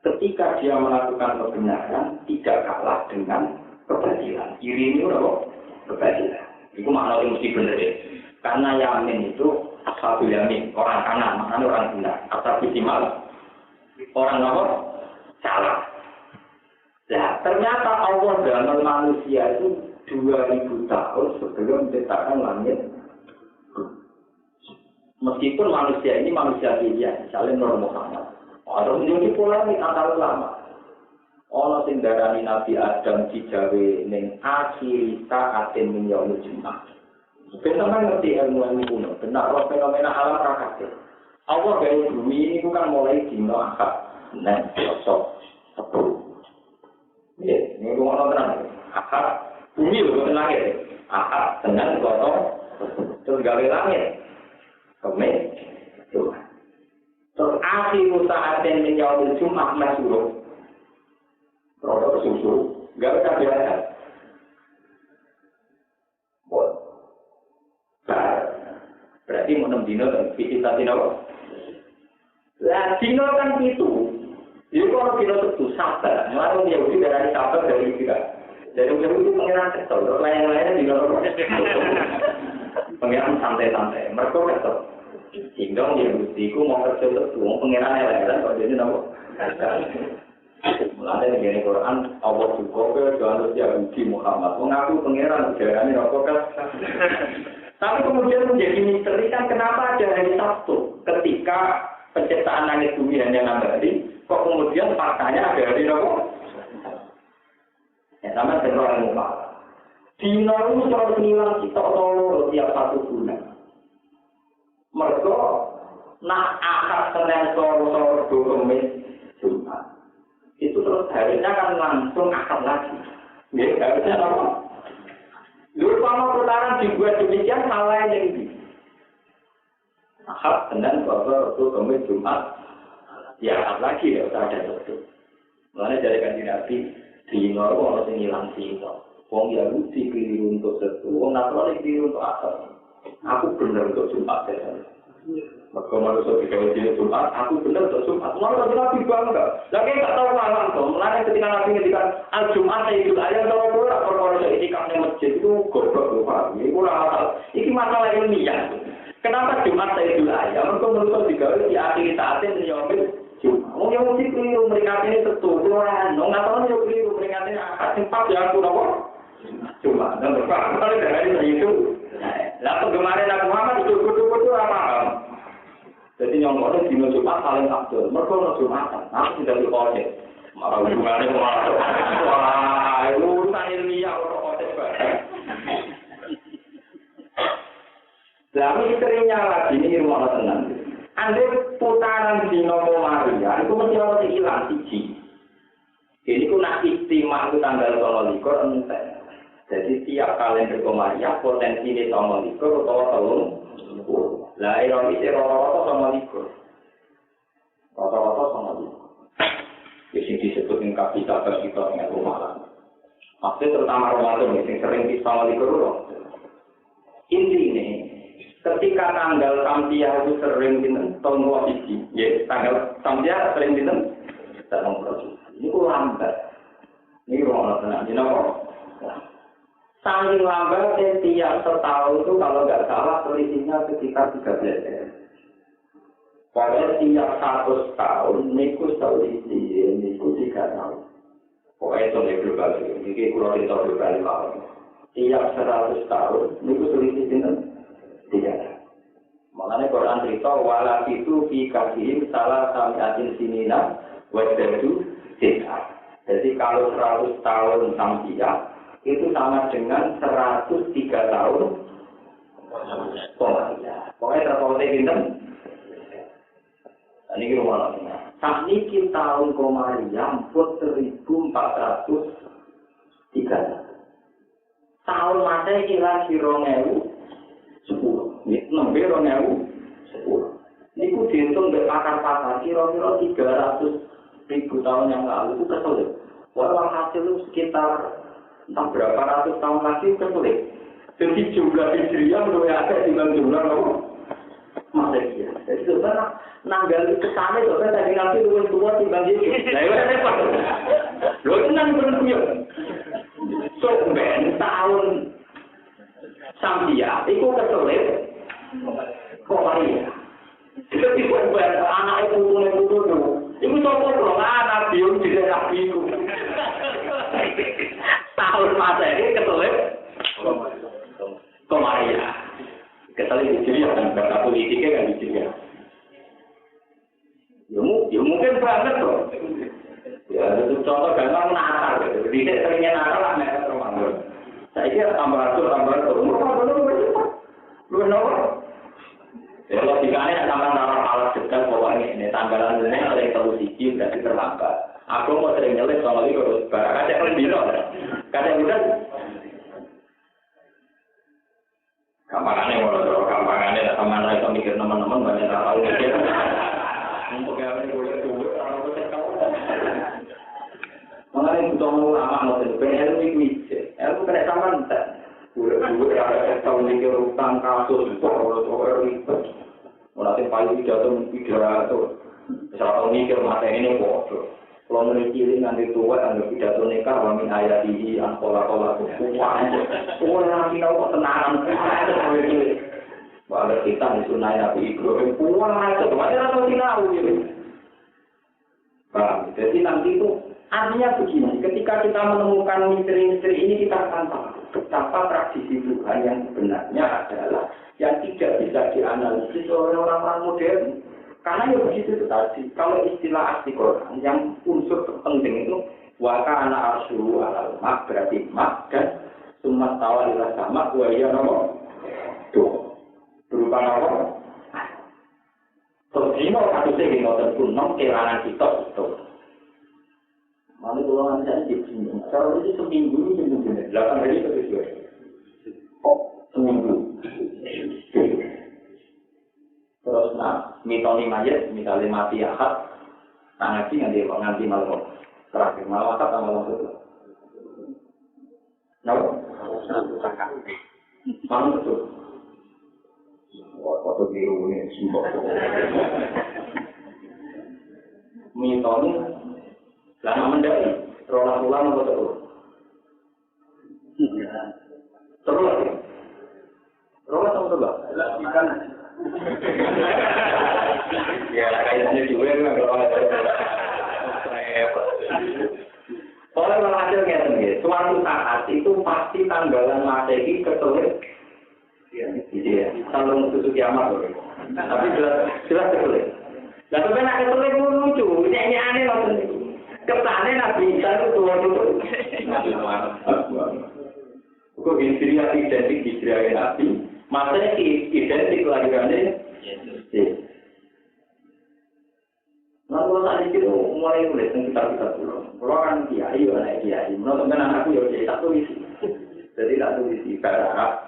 Ketika dia melakukan kebenaran, tidak kalah dengan kebatilan. Iri ini apa? Kebatilan. Itu makna yang mesti benar ya. Karena yamin itu ashabul yamin, orang kanan, maknanya orang benar. Ashabul shimal, orang apa? Salah. Nah, ternyata Allah dalam manusia itu 2000 tahun sebelum menciptakan langit. Meskipun manusia ini manusia pilihan, misalnya Nur Muhammad. Ada menjadi polemik antar ulama. Ono sing darani Nabi Adam dijawe ning akhir saatin min yaumil Jumat. Sampeyan ngerti ilmu kuno, benar roh fenomena alam rakate. Allah gawe bumi ini bukan mulai dina Ahad, Senin, Selasa, Rabu. Ya, ini ngono tenan. Ahad bumi lho boten langit. Ahad, Senin, Selasa, terus gawe langit. Kemen, Jumat. Terus akhir saat yang menyambut Jumat masuk, produk susu, nggak bisa biasa. Buat, berarti mau 6 dino dan kita dino. Lah dino kan itu, jadi kalau dino itu sabar, malah Yahudi dari sabar dari kita. Jadi Yahudi pengiran kesel, lain-lainnya dino. Pengiran santai-santai, mereka kesel. Sehingga Yahudi ku mau kerja terus, pengiran lain-lain kok jadi nama. Mulanya di Quran, Allah juga ke Johannes Yahudi Muhammad. Mengaku pengiran, jarang ini rokok kan. Tapi kemudian menjadi misteri kan kenapa ada hari Sabtu ketika penciptaan langit bumi hanya 6 hari, kok kemudian faktanya ada hari rokok? Ya sama dengan orang Muhammad. Di Nauru selalu hilang kita tolong tiap 1 bulan. Mereka nak akad Senin sore Kamis Jumat. Itu terus harinya kan langsung akad lagi. Ya, harusnya apa? Lalu kalau putaran dibuat demikian salah yang ini. Akad Senin sore Kamis Jumat. Ya akad lagi ya usah ada itu. Mulanya dari kanjeng Nabi di Nauru orang yang hilang sino. Wong Yahudi keliru untuk setu, wong Nasrani keliru untuk akad. Aku benar untuk Jumat ya. Maka manusia dikawal di Jumat, aku benar untuk Jumat. Manusia Nabi bangga. Lagi tak tahu malam tuh. Mulanya ketika Nabi ngendikan Al-Jumat itu ayat tahu ora perkara itikafnya masjid itu goblok lupa. Ini ora masalah. Iki masalah ilmiah. Kenapa Jumat itu ayat? Mereka manusia dikawal di akhir saatin menyambut Jumat. Wong yang mesti keliru mereka ini setu. Orang nggak tahu yang keliru mereka ini Simpat ya aku nopo. Cuma dan kalau dari itu. Lah penggemar Nabi Muhammad itu kudu-kudu apa? Jadi yang orang di Jumat paling abdul. Mereka orang Jumatan. Aku tidak dikode. Malah hubungannya malah. Wah, urusan ilmiah orang kode banget. Lah misterinya lagi ini rumah tenang. Andai putaran di Nomo Maria itu mesti orang hilang siji. Ini ku nak istimewa itu tanggal 12 entek. Jadi tiap kalender Maria potensi ini 12 atau 30. Lah ironis rata-rata sama likur. Rata-rata sama likur. Di sini disebut dengan kapital dengan rumah. Maksudnya terutama Ramadan yang sering sama likur. Intinya, ketika tanggal Samsiah itu sering tahun 21, ya tanggal Samsiah sering tahun 21. Ini lambat. Ini Ramadan. Ini apa? Saking lambatnya tiap setahun itu kalau nggak salah selisihnya sekitar 13 hari. Padahal tiap 100 tahun, niku selisih, niku 3 tahun. Pokoknya itu lebih berbalik, ini kurang itu berbalik tahun. Tiap 100 tahun, niku selisih 3 tahun. Makanya Quran cerita, walau itu fi kasihim salah samiatin sinina, wajadu jika. Jadi kalau 100 tahun samsiah, itu sama dengan 103 tahun Komaria. Pokoknya terpautnya bintang. Ini rumah lagi. Saat ini tahun Komaria 1403. Tahun masa kira Rongewu 10. Ini 10. Ini ku dihitung dari pakar-pakar kira-kira 300.000 tahun yang lalu itu kesulit. Walau hasil itu sekitar entah berapa ratus tahun lagi kesulit. Jadi jumlah hijriah lebih ada dibanding jumlah Masehi. Jadi sebenarnya nanggal kesana sebenarnya tadi nanti lebih tua dibanding itu. Nah itu repot. Lo itu nanti benar-benar. So tahun Samsiah itu kesulit. Komaria. Jadi benar anak itu punya itu sopo belum anak biung di daerah biung. Tahun Masehi kesulit Komaria. Kesulit Hijriah kan bahasa politiknya kan Hijriah. Ya mungkin banget loh. Ya itu contoh gampang Natal gitu. Di seringnya Natal lah mereka Ramadan. Saya kira tambah umur lu nomor. Ya logikanya sama nalar alat sedang pokoknya ini tanggalan ini ada yang terlalu siji berarti terlambat. Aku mau sering nyelip sama dia terus barang aja kan biro. Kadang udah gampangannya sama mereka mikir teman-teman banyak tahu mikir. Untuk apa ini boleh duit orang bercakap. Mengenai butuh ulama mau PNU itu aku kena sama entar. Duit ada tahu mikir utang kasus kalau ribet. Mulai paling pidato. Misalnya mikir materi ini bodoh. Kalau menikili nanti tua, anda pidato nikah, wamin ayat ini, angkola-kola, orang nanti tahu kok tenanan, walau kita disunai Nabi Ibrahim, itu macam apa sih tahu gitu. Jadi nanti itu artinya begini, ketika kita menemukan misteri-misteri ini kita akan tahu betapa tradisi Tuhan yang sebenarnya adalah yang tidak bisa dianalisis oleh orang-orang modern. Karena ya begitu tadi, kalau istilah asli Quran yang unsur terpenting itu waka anak arsyuhu alal mak berarti mak dan summa tawa ila sama wa ya nomor tuh berupa nomor. Terus ini mau kasusnya di nomor kunong kelangan kita itu. Malu golongan saya di sini. Kalau itu seminggu ini 8 hari sesuai. Seminggu. Terus mitoni mayat, misalnya mati akad, ngaji nganti malam terakhir malam akad atau malam betul. Malam betul. Foto biru ini simbol. Mitoni, lama mendaki, rolah ulang betul. Terus, rolah sama betul. Ya kayaknya juga kan kalau ada Oleh hasil ngeten suatu saat itu pasti tanggalan Masehi ketelit. Iya, kalau untuk kiamat loh. Tapi jelas ketelit. Lah sampe nek ketelit lucu, ini aneh loh. Ketane Nabi Isa itu tua itu. Kok Hijriah identik Hijriah Nabi, Masehi identik kelahirannya Yesus. Lalu saat itu mulai nulis tentang kita pulau. Pulau kan kiai, anak kiai. Menurut anakku ya kiai tak tulis. Jadi tak tulis ibarat.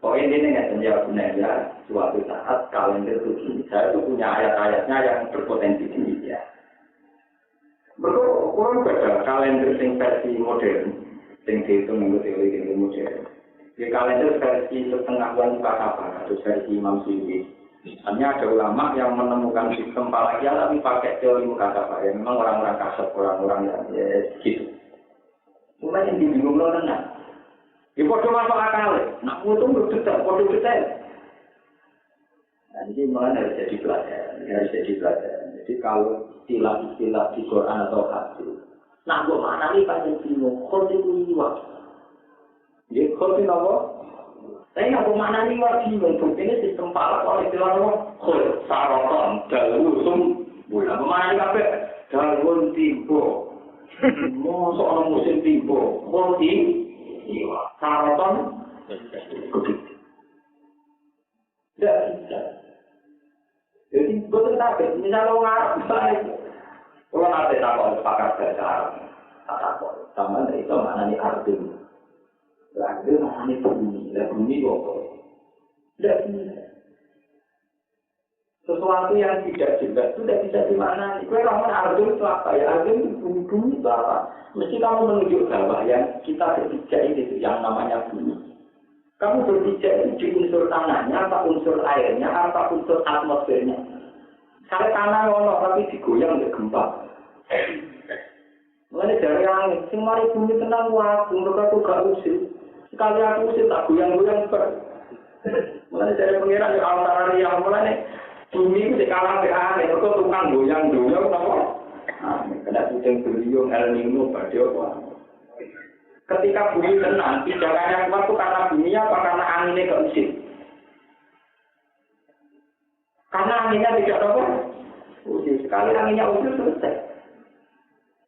Poin ini nggak menjawab gunanya. Suatu saat kalender begini, saya itu punya ayat-ayatnya yang berpotensi demikian. Berkurang pada kalender sing versi modern, sing dihitung menurut teori modern. Di kalender versi setengah bulan apa atau versi Imam Syukri. Hanya ada ulama yang menemukan sistem falakia tapi pakai teori mukasabah ya memang orang-orang kasar, orang-orang yang ya gitu. Mulai yang dibingung lo tenang. Di foto masuk akal, nak foto berdetail, foto detail. Nah ini mulai harus jadi pelajaran, Jadi kalau istilah-istilah di Quran atau hadis, nak buat mana nih panjang bingung, kau itu iwak. Dia kau itu apa? Saya nggak mau mana nih wajib untuk ini sistem palak oleh istilah apa? Saroton, dalwusum, bulan mana nih kafe? Dalwun timbo, mau soal musim timbo, koti, saroton, begitu. Tidak bisa. Jadi betul tak? Misalnya orang Arab, kalau nanti takut pakar bahasa Arab, takut. Sama itu mana nih artinya? Lagi mana bumi, bumi bokor. Tidak bisa. Sesuatu yang tidak jelas itu tidak bisa dimaknai. Kau orang arjun itu apa ya? Arjun itu bumi itu apa? Mesti kamu menunjuk bahwa yang kita berpijak itu yang namanya bumi. Kamu berpijak itu di unsur tanahnya, apa unsur airnya, apa unsur atmosfernya. Kalau tanah ngono tapi digoyang oleh gempa. Mulai dari angin, semua bumi tenang waktu, mereka tuh gak usir. Sekali aku usir tak goyang-goyang ber. Mulai dari pengiran yang antara yang mulai bumi itu dikalah ke angin, mereka tukang goyang-goyang, apa? Kena kucing beliung, El Nino, pada apa? Ketika bumi tenang, pijakannya kuat itu karena bumi apa? Karena anginnya gak usir. Karena anginnya tidak apa? Usir. Sekali anginnya usir, selesai.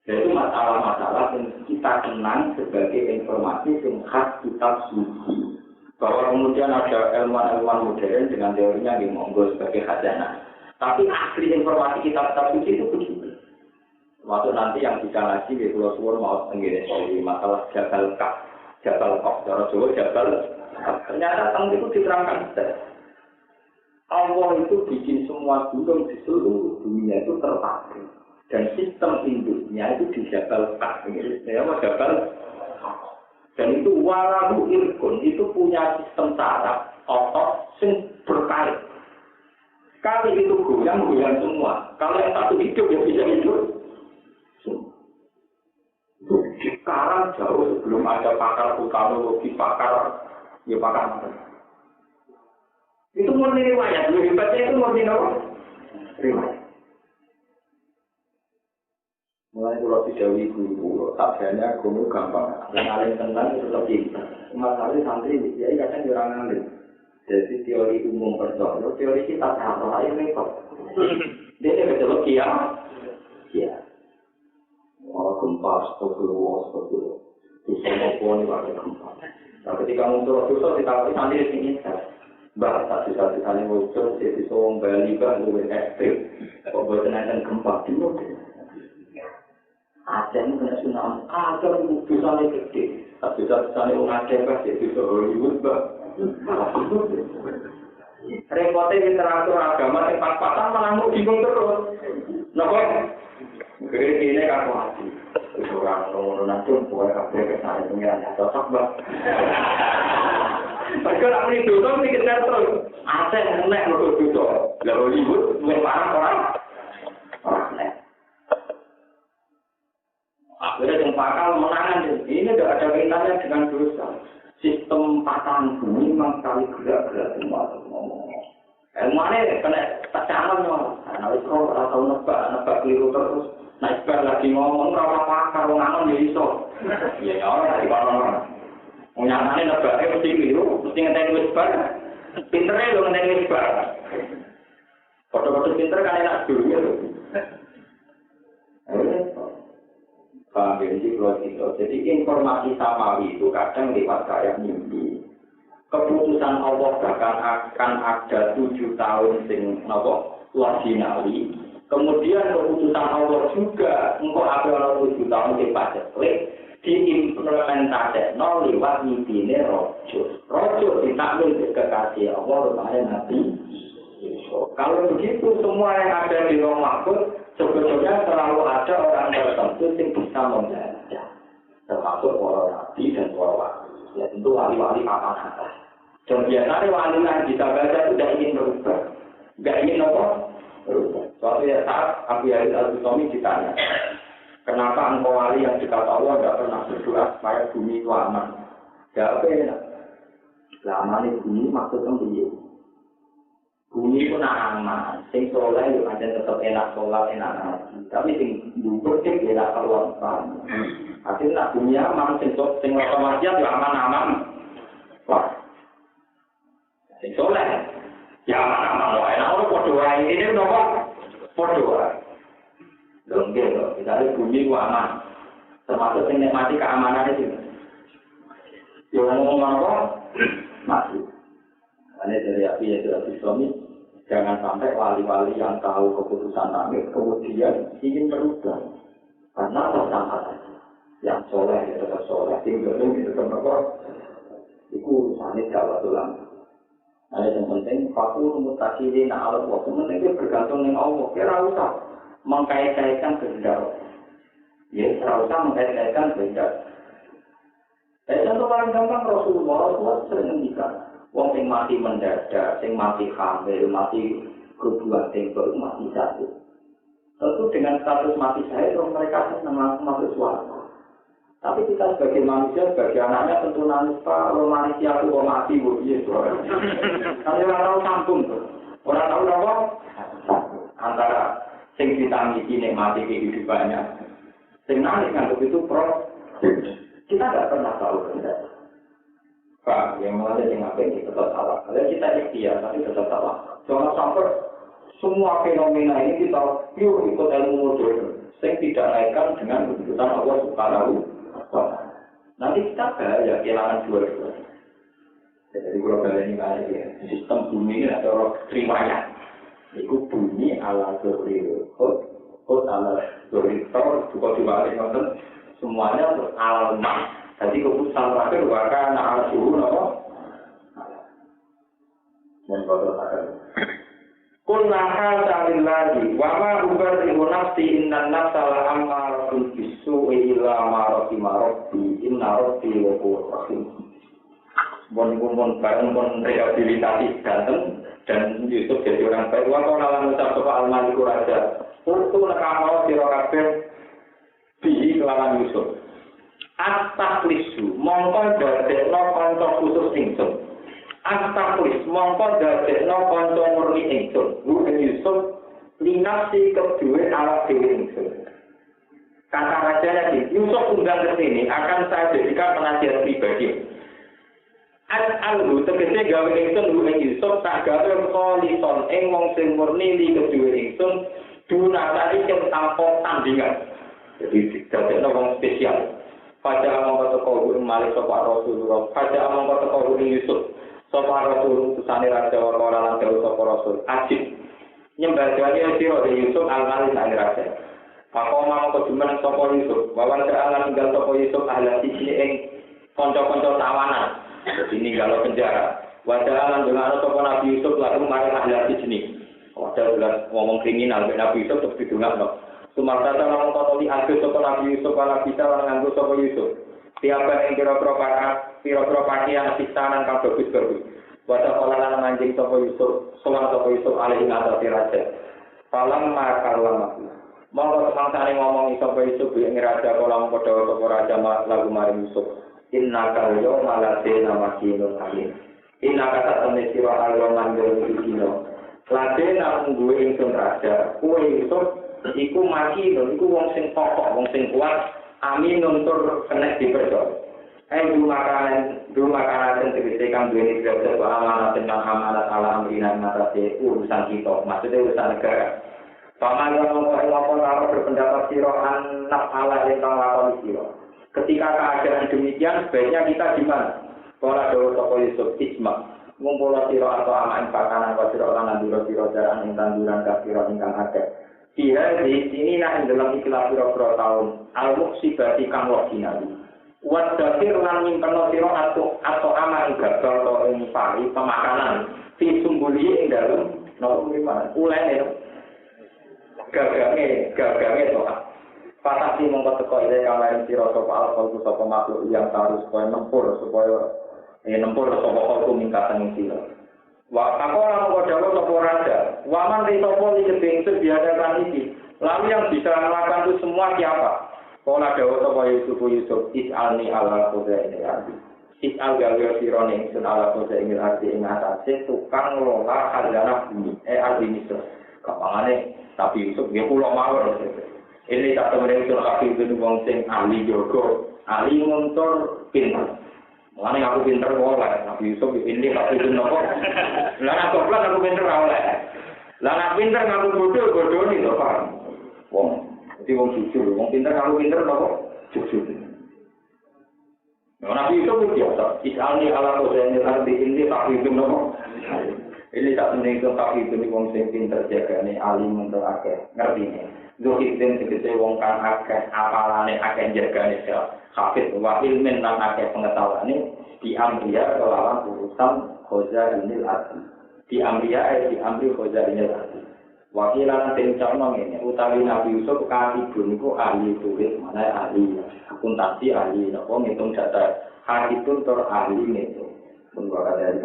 Itu masalah-masalah yang kita kenang sebagai informasi yang khas kitab suci. Bahwa kemudian ada ilmuwan-ilmuwan modern dengan teorinya di monggo sebagai khazanah. Tapi asli informasi kitab-kitab suci itu begitu. Waktu nanti yang bisa ngaji di Pulau Suwon mau tenggiri soal masalah Jabal Kaf, Jabal Kaf, cara Jawa Jabal Kaf. Ternyata tentang itu diterangkan. Allah itu bikin semua gunung di seluruh dunia itu terpadu. Dan sistem induknya itu di Jabal Kaf, Jabal. Dan itu walahu irkun, itu punya sistem saraf otot yang berkait. Sekali itu goyang semua. Kalau yang satu hidup ya bisa hidup. Sekarang jauh sebelum ada pakar vulkanologi, pakar. Itu murni riwayat, lebih hebatnya itu murni riwayat. Mulai kalau didawi guru, tabiannya guru gampang. Yang paling tenang itu lebih. Masalah santri, ya kadang orang ngambil. Jadi teori umum percaya, teori kita apa ini kok? Dia betul kia. Oh gempa, seperti bisa maupun pakai gempa. Nah, ketika muncul dosa ditaruh santri di sini, bahasa satu-satunya muncul jadi soal Bali kan lebih ekstrim. Kok buat kenaikan gempa di mana? Aceh itu kena tsunami, Aceh itu dosanya gede. Tapi dosanya orang Aceh kan jadi dosa Hollywood, Mbak. Repotnya literatur agama yang pas-pasan malah mau bingung terus. Nah kok? Ini kan wajib. Orang nanti boleh kabeh kesana pengirannya cocok, Mbak. Mereka nak meni dosa mesti kejar terus. Aceh nek mergo dosa. Lah Hollywood luwih parah orang. Nek. Akhirnya yang pakal menangan ini tidak ada kaitannya dengan dosa. Sistem patahan bumi memang sekali gerak-gerak semua ngomong. Mana kena tecanan memang. Nah itu kalau tahu nebak keliru terus. Nek bar lagi ngomong ora apa-apa karo ngangon ya iso. Ya ora dari kono. Nyatane nebake mesti keliru, mesti ngenteni wis bar. Pintere lho ngenteni wis bar. Foto-foto pinter kan enak dulu ya. Paham ya, jadi informasi samawi itu kadang lewat kayak mimpi. Keputusan Allah bahkan akan ada 7 tahun sing napa lajinali. Kemudian keputusan Allah juga engkau ada 7 tahun sing paceklik diimplementasikan lewat mimpine rojo. Rojo ditakwil kekasih Allah rupanya Nabi. Kalau begitu semua yang ada di Lauh Mahfuz sebetulnya selalu ada orang tertentu yang bisa membaca, termasuk para nabi dan para wali. Ya tentu wali-wali apa-apa. Dan biasanya wali yang bisa baca tidak ingin berubah, tidak ingin apa? Berubah. Suatu saat Abu Yazid Al-Bustami ditanya, kenapa engkau wali yang dikata Allah tidak pernah berdoa supaya bumi itu aman? Jawabnya, aman ini bumi maksudnya begini. Bumi pun aman, sing soleh itu aja tetap enak sholat, enak ngaji. Tapi sing dulu sing enak keluar sana. Akhirnya bumi aman, sing otomatis ya aman-aman. Wah, sing soleh ya aman-aman. Wah, enak orang berdoa ini kenapa? Berdoa. Dong gitu, misalnya bumi itu aman, termasuk sing nikmati keamanan itu. Yang ngomong apa? Mati. Ini dari Abi Yazid Suami, jangan sampai wali-wali yang tahu keputusan takdir kemudian ingin berubah. Karena tersangka yang soleh ya tetap soleh, tinggal itu tetap apa? Itu urusannya Jawa tulang. Nah yang penting, fakul mutakiri na alat waktu penting itu bergantung dengan Allah. Kira usah mengkait-kaitkan kehendak. Ya, kira usah mengkait-kaitkan kehendak. Contoh paling gampang Rasulullah sering menghentikan. Wong sing mati mendadak, sing mati hamil, mati kerubuhan baru mati sakit. Tentu dengan status mati saya, mereka senang langsung masuk suara. Tapi kita sebagai manusia, sebagai anaknya tentu nangis, Pak, kalau manusia aku mau mati, Bu, iya, suara. Kalau orang tahu sambung, orang tahu apa? Antara sing ditamiki nikmati kehidupannya, sing nangis nganggep itu kita nggak pernah tahu benar. Pak, yang mana yang apa ini tetap salah. Kalau kita ikhtiar, tapi tetap salah. Jangan sampai semua fenomena ini kita pure ikut ilmu modern, yang tidak naikkan dengan keputusan Allah Subhanahu wa Ta'ala. Nanti kita bahaya kehilangan dua-duanya. Jadi global ini kayak ya, sistem bumi ini ada orang terimanya. Itu bumi ala Zohri, Hot ala Zohri, juga dibalik nonton semuanya untuk ala lemah. Jadi keputusan terakhir bahkan anak suhu apa? Dan kotor akan. Kul nahal ta'lillahi wa ma ubarri'u nafsi innan nafsa la'ammaratun bisu'i illa ma rahima rabbi inna rabbi ghafurur rahim. Bon bareng rehabilitasi ganteng dan Yusuf jadi orang baik. Wa qala lan ucap sapa al-maliku raja. Urtu nakamo sira kabeh bihi kelawan Yusuf. Astaklisu mongko dadekno kanca khusus ingsun. Astaklis mongko dadekno kanca murni ingsun. Bukan Yusuf linasi kedua ala dewi ingsun. Kata raja lagi, Yusuf undang ke sini akan saya jadikan penasihat pribadi. Al-Alhu tegese gawe ingsun bukan Yusuf tak gawe kolison ing wong sing murni li kedua ingsun dunatari sing tanpa tandingan. Jadi dadekno wong spesial. Pada amang kata kau malik sopak Rasulullah. Pada amang kata kau Yusuf. Sopak Rasul utusane raja orang lan jauh sopak Rasul. Ajib. Nyembah jani siro dari Yusuf al-Malik ane raja. Aku mau kejuman sopak Yusuf. Wawan sealan tinggal sopak Yusuf ahli sisi ing konco-konco tawanan. Jadi ninggal penjara. Wajalan dengan sopak Nabi Yusuf lalu mari ahli sini. Wadah bulan ngomong kriminal Nabi Yusuf terus didungan. Sumatera dalam kotoli akhir sopo Nabi Yusuf ala bisa nganggo sopo Yusuf. Tiapa yang kira-kira pakaian sistanan kang bagus-bagus. Wajah olahan manjing sopo Yusuf, soal sopo Yusuf alih ngatasi raja. Falam makalam aku. Monggo semangsane ngomong sopo Yusuf yang raja kolam kodoh sopo raja lagu mari Yusuf. Inna kalyo malase nama kinun amin. Inna kata temen siro alyo mandel dikino. Lade namun gue ingsun raja, kue Yusuf iku makinun iku wong sing pokok, wong sing kuat, aminun tur kena dipercaya. Dulu makanan tegese kang duweni derajat amanat dengan amanat ala amrina matase urusan kita, maksudnya urusan negara. Paman yang ngomong berpendapat siro anak ala yang lakoni siro. Ketika keadaan demikian, sebaiknya kita gimana? Pola dawa toko Yusuf Isma, ngumpul siro atau amak pakanan kau siro lan anduro siro jaran ing tanduran kafiro ingkang akeh. Dia di sini nak dalam ikhlas siro tahun al-muksibati kang wajinawi. Wadakir lan nyimpen siro atau amak ing gagal atau ing pari pemakanan. Si sumbuli ing dalem nopo gimana? Ulene gagange doa. Patasi mongko teko ide kalayan sira sapa alqal sapa makhluk yang harus koyo nempur supaya nempur sapa kok mingkatan sira. Wa takola mongko dawa sapa raja, waman ri sapa iki bingsu biadakan iki. Lalu yang bisa melakukan itu semua siapa? Pola dawa sapa Yusuf is'alni ala qudai ardi. Is'al gawe sira ning sun ala qudai ardi ing atase tukang ngelola khazanah bumi ardi Misr. Kapangane tapi Yusuf dia pulau mawar. Ini tak temen itu aku itu wong sing ahli jogo, ahli ngontor pinter. Mulane aku pinter oleh, Nabi Yusuf ini aku itu nopo. Lah aku plan aku pinter oleh. Lah aku pinter ngaku bodoh nih to, Pak. Wong, jadi wong jujur, wong pinter ngaku pinter nopo? Jujur. Nabi Yusuf biasa, is'alni ala qudai ardi ini tak itu nopo. Ini tak temen itu tapi itu wong sing pinter jagane alim untuk akeh, ngerti nih. Zohid dan segede wong kang akeh apalane akeh jagane sel hafid wa ilmin lan akeh pengetahuane di amriya kelawan urusan khozainil ardi di amriya di amri khozainil ardi wakilan sing carno ngene utawi Nabi Yusuf katibun iku ahli tulis mana ahli akuntansi ahli napa ngitung data hakitun tur ahli ngitung pun bakal dari